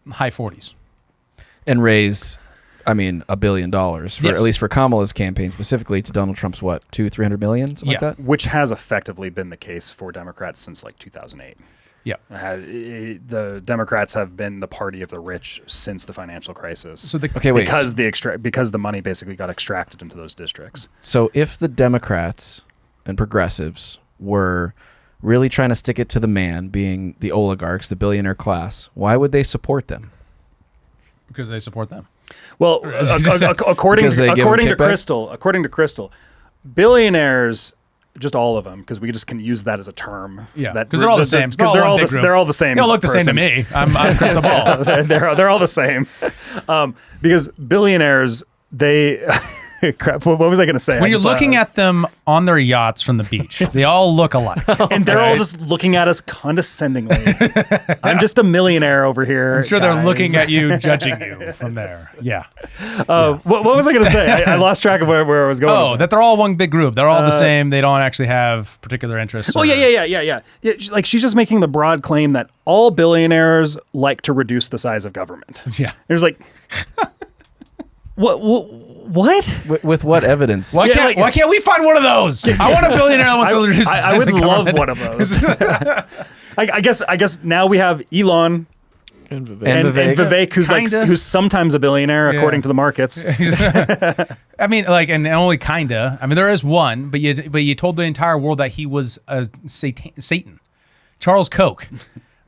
high 40s. And raised, $1 billion for Yes. at least for Kamala's campaign specifically to Donald Trump's what, 200-300 million, something like that. Which has effectively been the case for Democrats since like 2008. Yeah. The Democrats have been the party of the rich since the financial crisis. So because the money basically got extracted into those districts. So if the Democrats and progressives were really trying to stick it to the man, being the oligarchs, the billionaire class, why would they support them? Because they support them. Well, according to Krystal, billionaires, just all of them, because we just can use that as a term. Yeah, because they're all the same. Because they're all the same. They all look the same to me. I'm Krystal Ball. they're all the same. Because billionaires, they. Crap, what was I going to say? When you're looking at them on their yachts from the beach, they all look alike. And they're all just looking at us condescendingly. I'm just a millionaire over here. I'm sure guys. they're looking at you, judging you from there. Yeah. What was I going to say? I lost track of where I was going. Oh, that they're all one big group. They're all the same. They don't actually have particular interests. Oh, yeah. Like, she's just making the broad claim that all billionaires like to reduce the size of government. Yeah. There's like, what? With what evidence? Why can't we find one of those? I want a billionaire that wants to reduce the size I would of love government. one of those. I guess now we have Elon And Vivek. and Vivek, who's sometimes a billionaire according to the markets. And only kinda. There is one, but you told the entire world that he was a Satan. Charles Koch.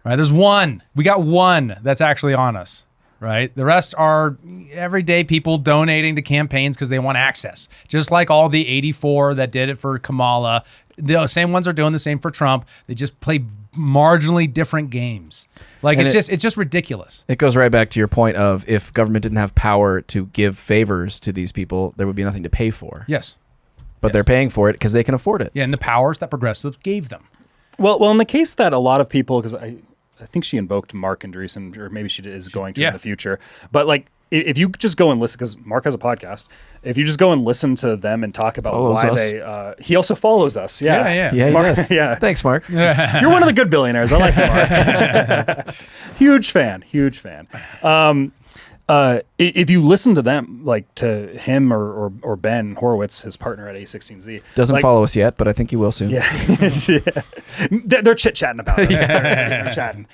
Right? There's one. We got one that's actually on us. Right? The rest are everyday people donating to campaigns because they want access. Just like all the 84 that did it for Kamala. The same ones are doing the same for Trump. They just play marginally different games. It's just ridiculous. It goes right back to your point of if government didn't have power to give favors to these people, there would be nothing to pay for. Yes. But they're paying for it because they can afford it. Yeah, and the powers that progressives gave them. Well, in the case that a lot of people, because I think she invoked Mark Andreessen, or maybe she is going to in the future. But if you just go and listen, because Mark has a podcast, if you just go and listen to them and talk about why he also follows us. Yeah, he does. Yeah. Thanks, Mark. You're one of the good billionaires. I like you, Mark. Huge fan. If you listen to them, like to him or Ben Horowitz, his partner at A16Z, doesn't follow us yet, but I think he will soon. Yeah, they're chit chatting about us. They're chatting.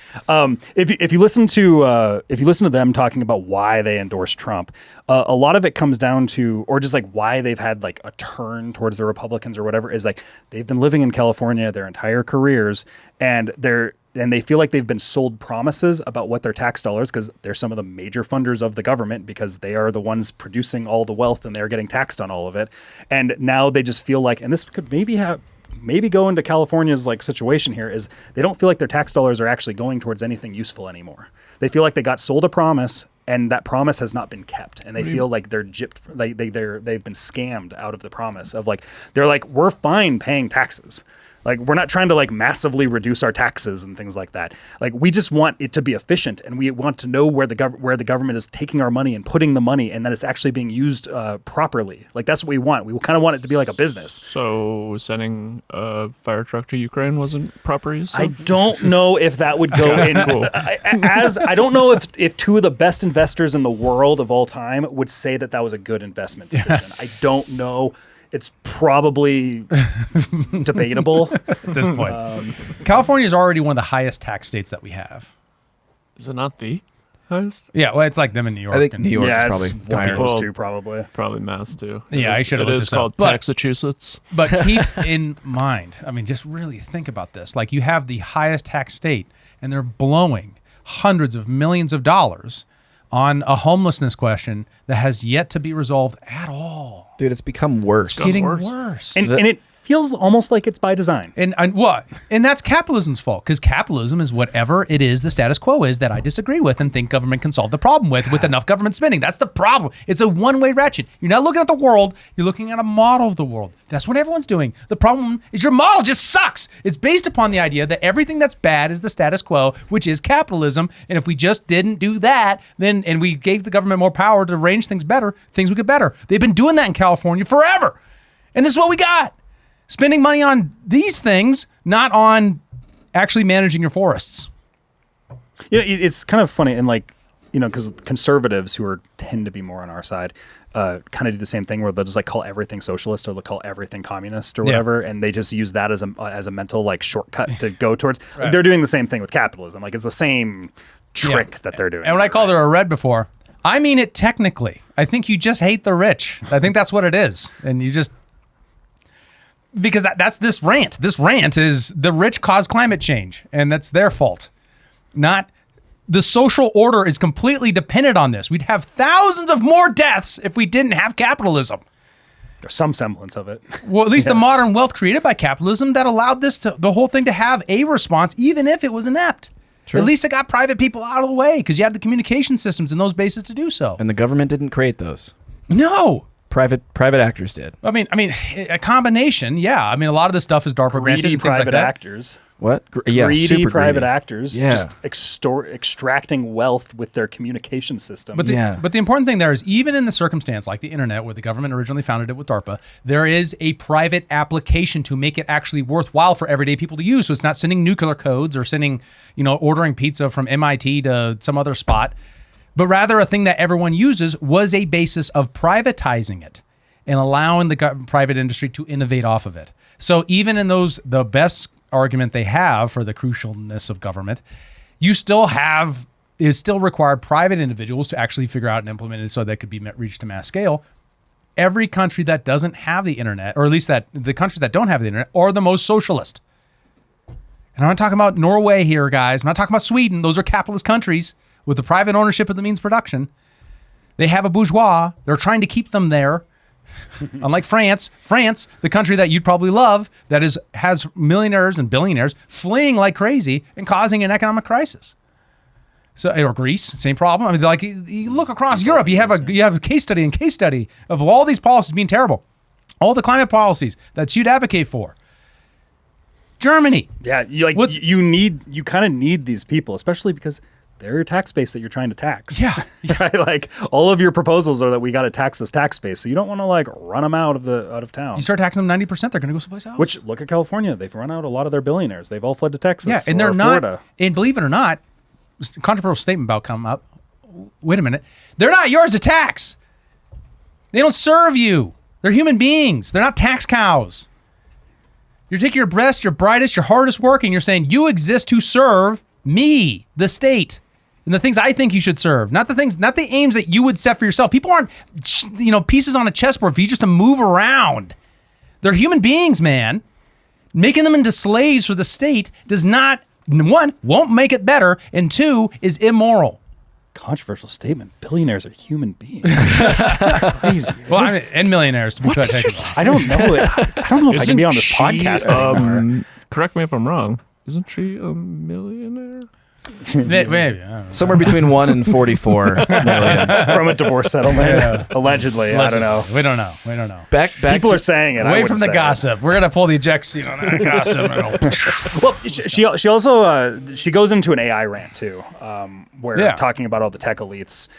If you listen to them talking about why they endorse Trump, a lot of it comes down to, or just like why they've had like a turn towards the Republicans or whatever, is like they've been living in California their entire careers, and they feel like they've been sold promises about what their tax dollars, because they're some of the major funders of the government, because they are the ones producing all the wealth and they're getting taxed on all of it. And now they just feel like, and this could maybe go into California's like situation here, is they don't feel like their tax dollars are actually going towards anything useful anymore. They feel like they got sold a promise and that promise has not been kept, and they feel like they're gypped. They've been scammed out of the promise of they're like, we're fine paying taxes. Like, we're not trying to like massively reduce our taxes and things like that. Like, we just want it to be efficient, and we want to know where the government is taking our money and putting the money, and that it's actually being used properly. Like, that's what we want. We kind of want it to be like a business. So sending a fire truck to Ukraine wasn't proper use? I don't know if that would go in. Cool. I don't know if two of the best investors in the world of all time would say that was a good investment decision. I don't know. It's probably debatable at this point. California is already one of the highest tax states that we have. Is it not the highest? Yeah, well, it's like them in New York. I think New York is probably higher. Those two, probably. Probably Mass, too. I should have looked this up. It is called Taxachusetts. But keep in mind, just really think about this. Like, you have the highest tax state, and they're blowing hundreds of millions of dollars on a homelessness question that has yet to be resolved at all. Dude, it's become worse. It's getting worse. And feels almost like it's by design. And what? And that's capitalism's fault, because capitalism is whatever it is the status quo is that I disagree with and think government can solve the problem with enough government spending. That's the problem. It's a one-way ratchet. You're not looking at the world. You're looking at a model of the world. That's what everyone's doing. The problem is your model just sucks. It's based upon the idea that everything that's bad is the status quo, which is capitalism. And if we just didn't do that, then and we gave the government more power to arrange things better, things would get better. They've been doing that in California forever. And this is what we got. Spending money on these things, not on actually managing your forests. It's kind of funny, and because conservatives who tend to be more on our side, kind of do the same thing where they'll just call everything socialist or they'll call everything communist or whatever, and they just use that as a mental shortcut to go towards. Right. They're doing the same thing with capitalism. It's the same trick that they're doing. And when I called her a red before, I mean it technically. I think you just hate the rich. I think that's what it is, and you just. Because that's this rant. This rant is the rich cause climate change, and that's their fault. Not the social order is completely dependent on this. We'd have thousands of more deaths if we didn't have capitalism. There's some semblance of it. Well, at least the modern wealth created by capitalism that allowed the whole thing to have a response, even if it was inept. True. At least it got private people out of the way because you had the communication systems and those bases to do so. And the government didn't create those. No. Private actors did. I mean, a combination, yeah. I mean, a lot of this stuff is DARPA granted. Greedy and things private like that. actors. What? Greedy private actors, yeah. Just extracting wealth with their communication systems. But the important thing there is, even in the circumstance like the internet, where the government originally founded it with DARPA, there is a private application to make it actually worthwhile for everyday people to use. So it's not sending nuclear codes or sending, ordering pizza from MIT to some other spot. But rather a thing that everyone uses was a basis of privatizing it and allowing the private industry to innovate off of it. So even in the best argument they have for the crucialness of government, it still required private individuals to actually figure out and implement it so that it could be reached to mass scale. Every country that doesn't have the internet, or at least that the countries that don't have the internet, are the most socialist. And I'm not talking about Norway here, guys. I'm not talking about Sweden. Those are capitalist countries with the private ownership of the means production. They have a bourgeois. They're trying to keep them there. Unlike France, the country that you'd probably love, that has millionaires and billionaires fleeing like crazy and causing an economic crisis. So, or Greece, same problem. I mean, you look across Europe, you have a case study of all these policies being terrible. All the climate policies that you'd advocate for. Germany. Yeah, you kind of need these people, especially because they're your tax base that you're trying to tax. Yeah. Right? All of your proposals are that we got to tax this tax base. So you don't want to run them out of town. You start taxing them 90%, they're going to go someplace else. Which, look at California. They've run out a lot of their billionaires. They've all fled to Texas. Yeah, and they're Florida. not, and believe it or not, controversial statement about come up. Wait a minute. They're not yours to tax. They don't serve you. They're human beings. They're not tax cows. You're taking your best, your brightest, your hardest work, and you're saying you exist to serve me, the state, and the things I think you should serve, not the aims that you would set for yourself. People aren't, pieces on a chessboard for you just to move around. They're human beings, man. Making them into slaves for the state does not, one, won't make it better, and two, is immoral. Controversial statement. Billionaires are human beings. Crazy. Well, and millionaires, to be technical. I don't know. I don't know if I can be on this podcast anymore. Correct me if I'm wrong. Isn't she a millionaire? Maybe. Somewhere between 1 and 44 million. From a divorce settlement. Allegedly. I don't know. We don't know. Back People are saying it. Away from the gossip. We're going to pull the eject seat on that gossip. Well, she also she goes into an AI rant too, where talking about all the tech elites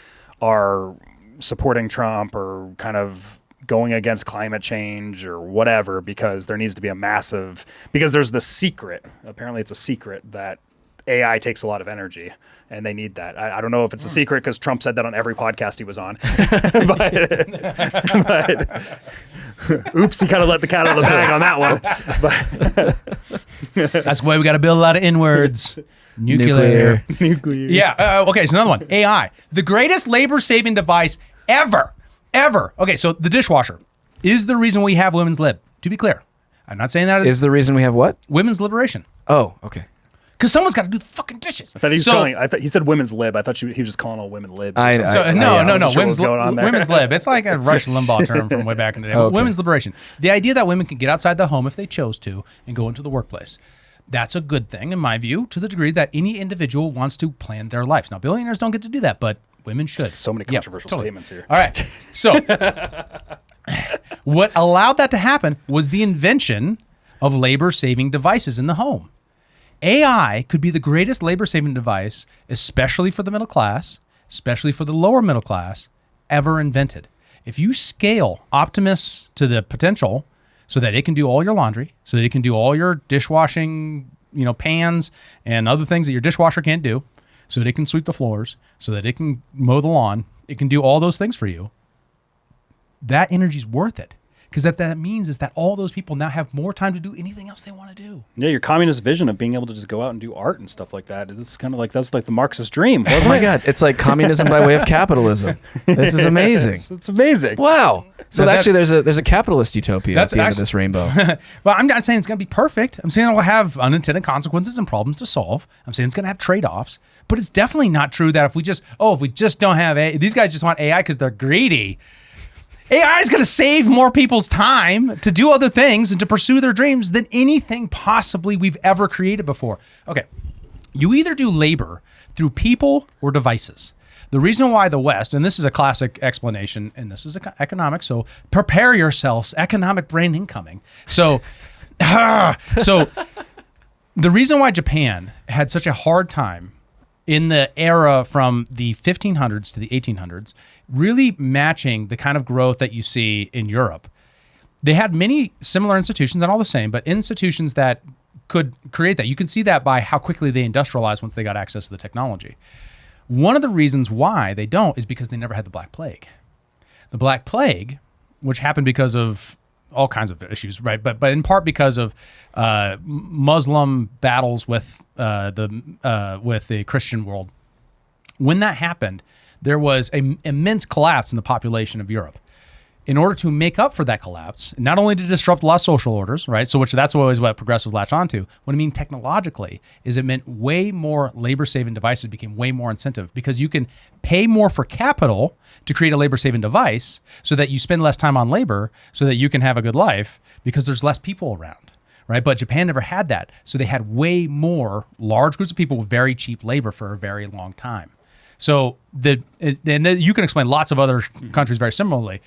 are supporting Trump or kind of going against climate change or whatever, because there needs to be because there's the secret. Apparently it's a secret that AI takes a lot of energy, and they need that. I don't know if it's a secret because Trump said that on every podcast he was on. but oops, he kind of let the cat out of the bag on that one. That's why we got to build a lot of N-words. Nuclear. Yeah. Okay, so another one. AI. The greatest labor-saving device ever. Okay, so the dishwasher is the reason we have women's lib. To be clear. I'm not saying that is the reason we have what? Women's liberation. Oh, okay. because someone's got to do the fucking dishes. I thought he was calling. I thought he said women's lib. I thought he was just calling all women libs. No, women's going on there. women's lib. It's like a Rush Limbaugh term from way back in the day. Okay. Women's liberation. The idea that women can get outside the home if they chose to and go into the workplace. That's a good thing, in my view, to the degree that any individual wants to plan their lives. Now, billionaires don't get to do that, but women should. So many controversial statements here. All right. So, what allowed that to happen was the invention of labor-saving devices in the home. AI could be the greatest labor-saving device, especially for the middle class, especially for the lower middle class, ever invented. If you scale Optimus to the potential so that it can do all your laundry, so that it can do all your dishwashing, pans and other things that your dishwasher can't do, so that it can sweep the floors, so that it can mow the lawn, it can do all those things for you, that energy's worth it. Because that means is that all those people now have more time to do anything else they want to do. Yeah, your communist vision of being able to just go out and do art and stuff like that. It's kind of like that's like the Marxist dream, wasn't Oh my it? God, it's like communism by way of capitalism. This is amazing. It's amazing. Wow. So Now actually, there's a capitalist utopia at the end of this rainbow. Well, I'm not saying it's going to be perfect. I'm saying it will have unintended consequences and problems to solve. I'm saying it's going to have trade-offs. But it's definitely not true that if we just don't have AI, these guys just want AI because they're greedy. AI is going to save more people's time to do other things and to pursue their dreams than anything possibly we've ever created before. Okay, you either do labor through people or devices. The reason why the West, and this is a classic explanation, and this is economics, so prepare yourselves, economic brain incoming. So, the reason why Japan had such a hard time in the era from the 1500s to the 1800s, really matching the kind of growth that you see in Europe. They had many similar institutions, not all the same, but institutions that could create that. You can see that by how quickly they industrialized once they got access to the technology. One of the reasons why they don't is because they never had the Black Plague. The Black Plague, which happened because of all kinds of issues, right? But in part because of Muslim battles with the Christian world. When that happened, there was an immense collapse in the population of Europe. In order to make up for that collapse, not only to disrupt a lot of social orders, right? So that's always what progressives latch onto. What I mean technologically is it meant way more labor-saving devices became way more incentive because you can pay more for capital to create a labor-saving device so that you spend less time on labor so that you can have a good life because there's less people around, right? But Japan never had that. So they had way more large groups of people with very cheap labor for a very long time. So you can explain lots of other countries very similarly.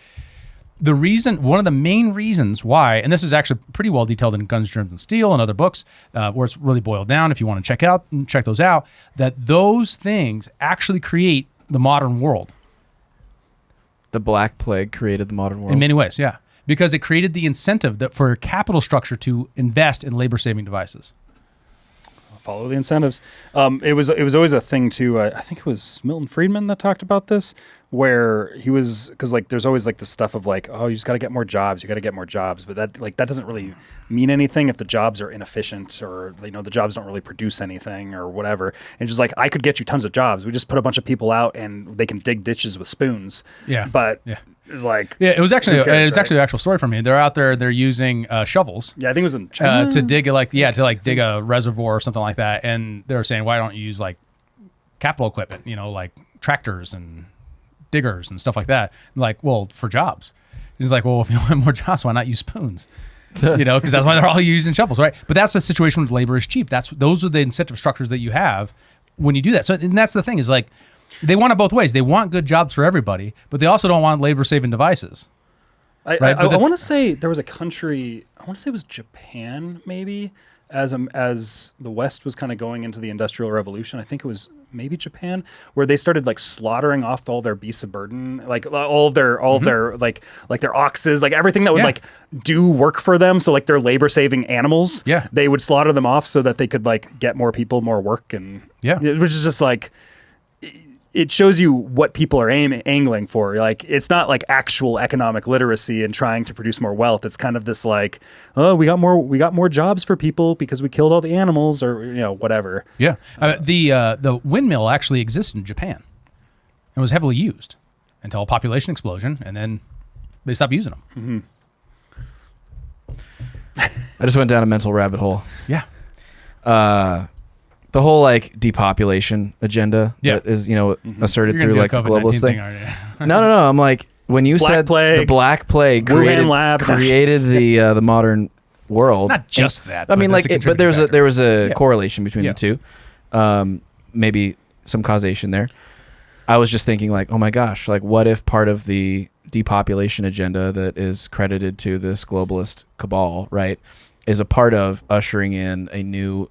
One of the main reasons why, and this is actually pretty well detailed in Guns, Germs, and Steel and other books, where it's really boiled down, if you want to check those out, that those things actually create the modern world. The Black Plague created the modern world. In many ways, yeah. Because it created the incentive for capital structure to invest in labor-saving devices. Follow the incentives. It was always a thing too. I think it was Milton Friedman that talked about this, where he was because there's always this stuff of you just got to get more jobs, but that doesn't really mean anything if the jobs are inefficient or the jobs don't really produce anything or whatever. And just I could get you tons of jobs. We just put a bunch of people out and they can dig ditches with spoons. Yeah, but yeah. It's it was actually actually the actual story for me. They're out there, they're using shovels. Yeah, I think it was in China. To dig dig a reservoir or something like that. And they were saying, why don't you use capital equipment, like tractors and diggers and stuff like that? Well, for jobs. He's like, well, if you want more jobs, why not use spoons? Because that's why they're all using shovels, right? But that's the situation when labor is cheap. Those are the incentive structures that you have when you do that. So, and that's the thing is they want it both ways. They want good jobs for everybody, but they also don't want labor-saving devices. I want to say there was a country, I want to say it was Japan, maybe, as the West was kind of going into the Industrial Revolution. I think it was maybe Japan, where they started slaughtering off all their beasts of burden, all their their oxes, everything that would do work for them. So their labor-saving animals, they would slaughter them off so that they could get more people, more work, and which is just it shows you what people are angling for. It's not actual economic literacy and trying to produce more wealth. It's kind of this we got more jobs for people because we killed all the animals or whatever. Yeah, the windmill actually existed in Japan and was heavily used until a population explosion, and then they stopped using them. I just went down a mental rabbit hole. Yeah. the whole like depopulation agenda that is, asserted You're through gonna like do a the globalist COVID-19 thing. aren't you? No. I'm like, when you Black said Plague, the Black Plague Wuhan lab. created the modern world. Not just that. I mean, but like, but there was a correlation between Yeah. the two. Maybe some causation there. I was just thinking, like, oh my gosh, like, what if part of the depopulation agenda that is credited to this globalist cabal, right, is a part of ushering in a new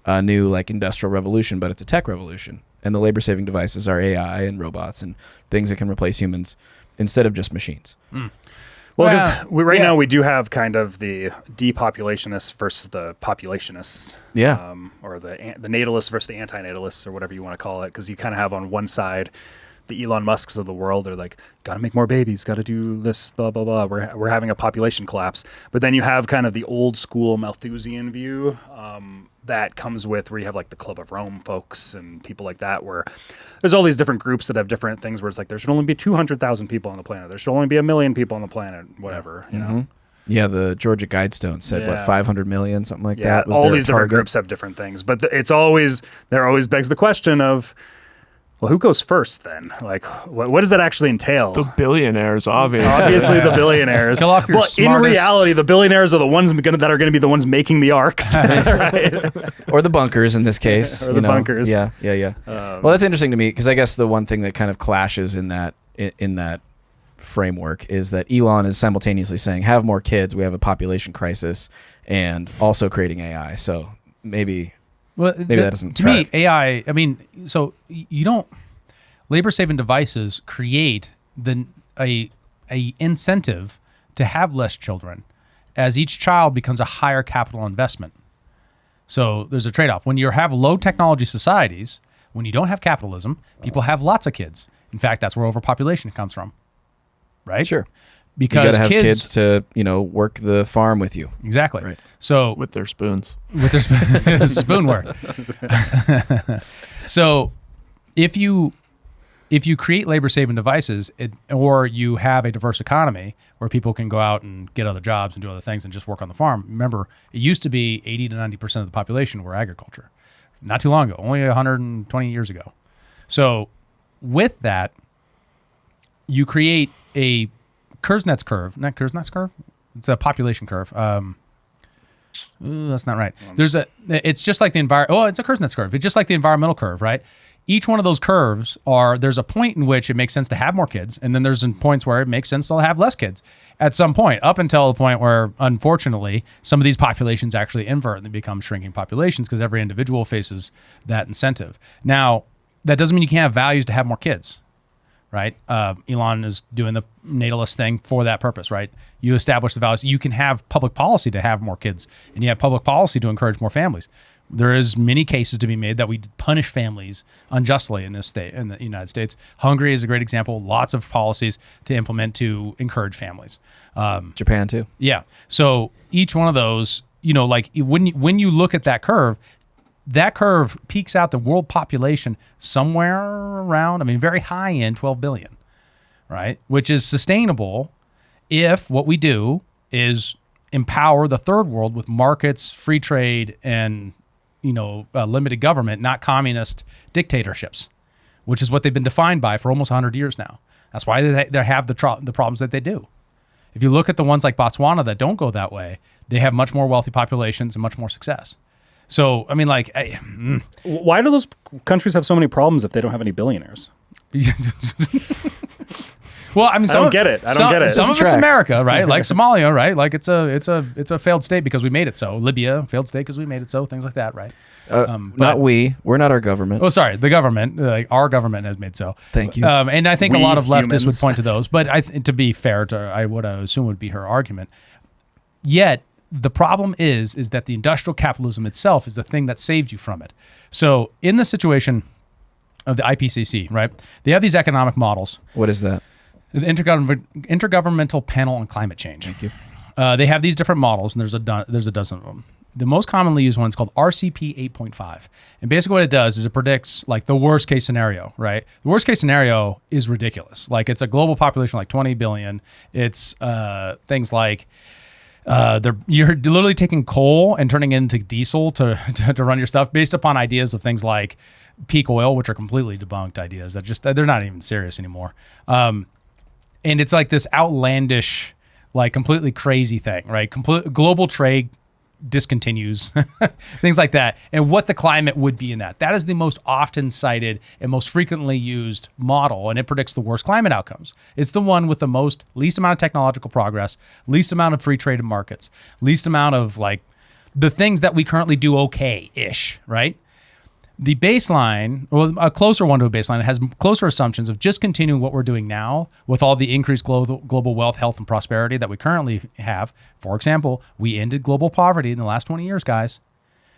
like industrial revolution, but it's a tech revolution, and the labor-saving devices are AI and robots and things that can replace humans instead of just machines. Well, because now we do have kind of the depopulationists versus the populationists. Yeah. Or the natalists versus the anti-natalists, or whatever you want to call it. Because you kind of have on one side the Elon Musks of the world are like, got to make more babies, got to do this, blah, blah, blah. We're having a population collapse. But then you have kind of the old school Malthusian view that comes with where you have like the Club of Rome folks and people like that, where there's all these different groups that have different things where it's like there should only be 200,000 people on the planet. There should only be 1 million people on the planet, whatever, you know? Yeah, the Georgia Guidestone said, what, 500 million, something like that? Was all their these different target? groups have different things. But there always begs the question of, well, who goes first then? Like, what does that actually entail? The billionaires, obviously. Obviously, the billionaires. Kill off your But in smartest- reality, the billionaires are the ones that are going to be the ones making the arcs, right? Or the bunkers in this case. Or the bunkers. Yeah. Well, that's interesting to me because I guess the one thing that kind of clashes in that framework is that Elon is simultaneously saying, have more kids, we have a population crisis, and also creating AI. So maybe that doesn't to track. me, AI, I mean, so you don't, labor-saving devices create a incentive to have less children as each child becomes a higher capital investment. So there's a trade-off. When you have low technology societies, when you don't have capitalism, people have lots of kids. In fact, that's where overpopulation comes from, right? Sure. Because you gotta have kids to, work the farm with you. Exactly. Right. So With their spoons. with their spoon work. So if you create labor-saving devices, or you have a diverse economy where people can go out and get other jobs and do other things and just work on the farm. Remember, it used to be 80 to 90% of the population were agriculture. Not too long ago, only 120 years ago. So with that, you create a Kuznets curve. Not Kuznets curve? It's a population curve. That's not right. It's just like the it's a Kuznets curve. It's just like the environmental curve, right? Each one of those curves there's a point in which it makes sense to have more kids, and then there's points where it makes sense to have less kids at some point, up until the point where, unfortunately, some of these populations actually invert and they become shrinking populations because every individual faces that incentive. Now, that doesn't mean you can't have values to have more kids, right? Elon is doing the natalist thing for that purpose, right? You establish the values. You can have public policy to have more kids, and you have public policy to encourage more families. There is many cases to be made that we punish families unjustly in this state, in the United States. Hungary is a great example. Lots of policies to implement to encourage families. Japan too. Yeah. So each one of those, like when you look at that curve peaks out the world population somewhere around, very high in 12 billion, right? Which is sustainable if what we do is empower the third world with markets, free trade, and limited government, not communist dictatorships, which is what they've been defined by for almost 100 years now. That's why they have the problems that they do. If you look at the ones like Botswana that don't go that way, they have much more wealthy populations and much more success. So, Why do those countries have so many problems if they don't have any billionaires? Well, I don't get it. I don't get it. Some of Doesn't it's track. America, right? Like Somalia, right? Like it's a failed state because we made it so. Libya, failed state because we made it so. Things like that, right? Not we. We're not our government. Oh, sorry, the government. Our government has made so. Thank you. And I think a We lot of leftists would humans. point to those. But to be fair to what I assume would be her argument. Yet the problem is that the industrial capitalism itself is the thing that saves you from it. So in the situation of the IPCC, right? They have these economic models. What is that? The Intergovernmental Panel on Climate Change. Thank you. They have these different models, and there's a dozen of them. The most commonly used one is called RCP 8.5. And basically what it does is it predicts like the worst case scenario, right? The worst case scenario is ridiculous. Like it's a global population like 20 billion. It's things like You're literally taking coal and turning it into diesel to run your stuff based upon ideas of things like peak oil, which are completely debunked ideas that they're not even serious anymore. And it's like this outlandish, like completely crazy thing, right? Global trade discontinues, things like that, and what the climate would be in that. That is the most often cited and most frequently used model, and it predicts the worst climate outcomes. It's the one with the least amount of technological progress, least amount of free trade markets, least amount of like the things that we currently do okay-ish, right? The baseline, or a closer one to a baseline, it has closer assumptions of just continuing what we're doing now with all the increased global wealth, health, and prosperity that we currently have. For example, we ended global poverty in the last 20 years, guys.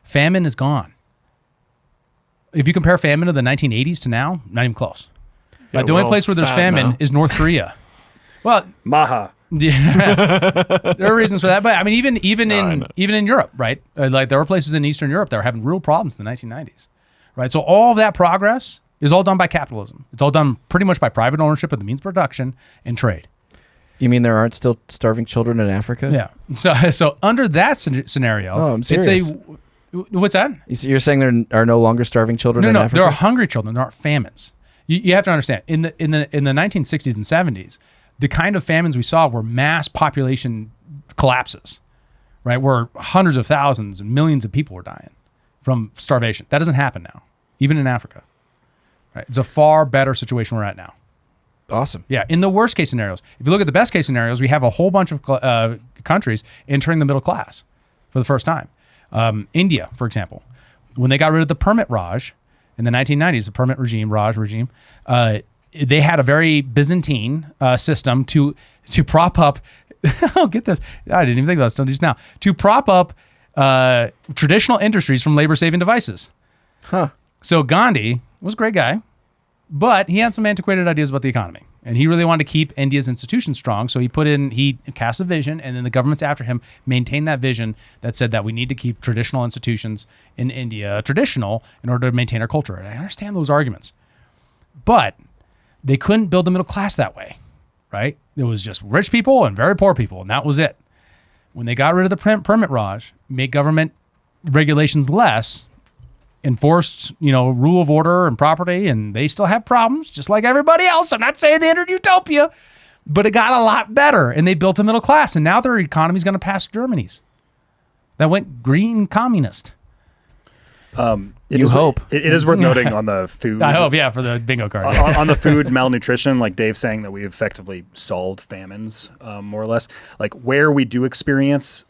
Famine is gone. If you compare famine of the 1980s to now, not even close. Yeah, the only place where there's famine now. is North Korea. Well, Maha. Yeah. There are reasons for that, but I mean, even in Europe, right? Like there were places in Eastern Europe that were having real problems in the 1990s. Right, so all of that progress is all done by capitalism. It's all done pretty much by private ownership of the means of production and trade. You mean there aren't still starving children in Africa? Yeah. So under that scenario, I'm serious. What's that? You're saying there are no longer starving children in Africa? No, there are hungry children. There aren't famines. You have to understand, in the 1960s and 70s, the kind of famines we saw were mass population collapses, right? Where hundreds of thousands and millions of people were dying from starvation. That doesn't happen now, even in Africa. Right? It's a far better situation we're at now. Awesome. Yeah. In the worst case scenarios, if you look at the best case scenarios, we have a whole bunch of countries entering the middle class for the first time. India, for example, when they got rid of the permit Raj in the 1990s, the permit Raj regime, they had a very Byzantine system to prop up. Oh, get this! I didn't even think about this until just now. To prop up traditional industries from labor-saving devices. Huh. So Gandhi was a great guy, but he had some antiquated ideas about the economy, and he really wanted to keep India's institutions strong. So he cast a vision, and then the governments after him maintained that vision that said that we need to keep traditional institutions in India traditional in order to maintain our culture. And I understand those arguments, but they couldn't build the middle class that way, right? It was just rich people and very poor people, and that was it. When they got rid of the permit Raj, made government regulations less, enforced, rule of order and property, and they still have problems, just like everybody else. I'm not saying they entered utopia, but it got a lot better, and they built a middle class, and now their economy is going to pass Germany's. That went green communist. It is worth noting on the food. I hope, yeah, for the bingo card. on the food malnutrition, like Dave's saying that we effectively solved famines, more or less. Like where we do experience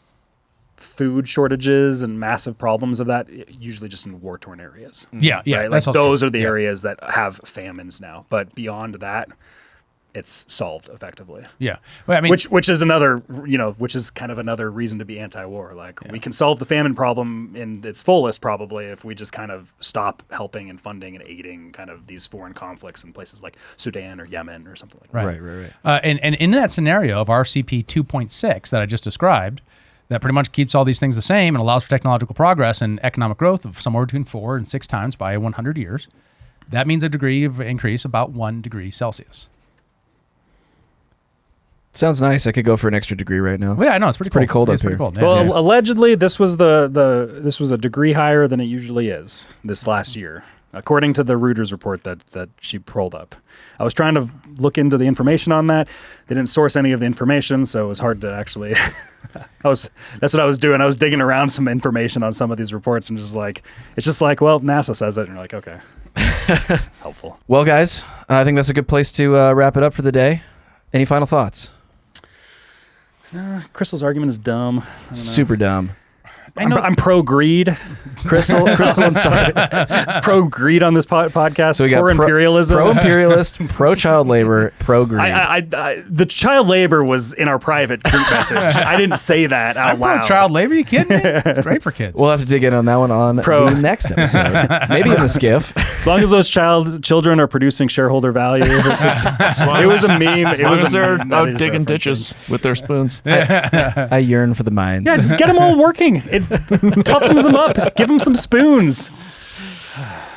food shortages and massive problems of that, usually just in war-torn areas. Yeah, right? Like those are the areas that have famines now. But beyond that, it's solved effectively. Yeah, well, I mean, which is another, which is kind of another reason to be anti-war. Like we can solve the famine problem in its fullest probably if we just kind of stop helping and funding and aiding kind of these foreign conflicts in places like Sudan or Yemen or something like that. Right. And in that scenario of RCP 2.6 that I just described, that pretty much keeps all these things the same and allows for technological progress and economic growth of somewhere between 4 and 6 times by 100 years. That means a degree of increase about 1 degree Celsius. Sounds nice. I could go for an extra degree right now. Well, yeah, I know it's pretty cold. It's pretty cold cold. Well, allegedly, this was this was a degree higher than it usually is this last year, according to the Reuters report that she pulled up. I was trying to look into the information on that. They didn't source any of the information, so it was hard to actually. That's what I was doing. I was digging around some information on some of these reports, and it's just like, well, NASA says it, and you're like, okay, that's helpful. Well, guys, I think that's a good place to wrap it up for the day. Any final thoughts? Krystal's argument is dumb. Super dumb. I'm pro greed. Crystal, sorry. Pro greed on this podcast. So we got pro imperialism. Pro imperialist, pro child labor, pro greed. The child labor was in our private group message. I didn't say that out loud. Pro child labor? You kidding me? It's great for kids. We'll have to dig in on that one on the next episode. Maybe in the skiff. As long as those children are producing shareholder value. It was a meme. As long as they're out digging ditches with their spoons. I yearn for the mines. Yeah, just get them all working. It toughens them up. Give them some spoons.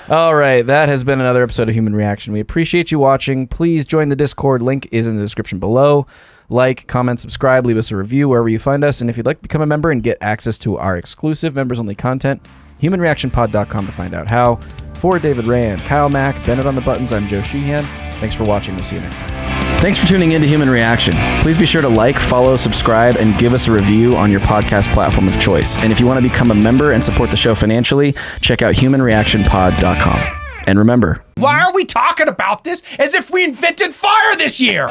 All right, that has been another episode of Human Reaction. We appreciate you watching. Please join the Discord. Link is in the description below. Like, comment, subscribe, leave us a review wherever you find us. And if you'd like to become a member and get access to our exclusive members-only content, humanreactionpod.com to find out how. For David Rand, Kyle Mack, Bennett on the buttons, I'm Joe Sheehan. Thanks for watching. We'll see you next time. Thanks for tuning in to Human Reaction. Please be sure to like, follow, subscribe, and give us a review on your podcast platform of choice. And if you want to become a member and support the show financially, check out humanreactionpod.com. And remember, why are we talking about this as if we invented fire this year?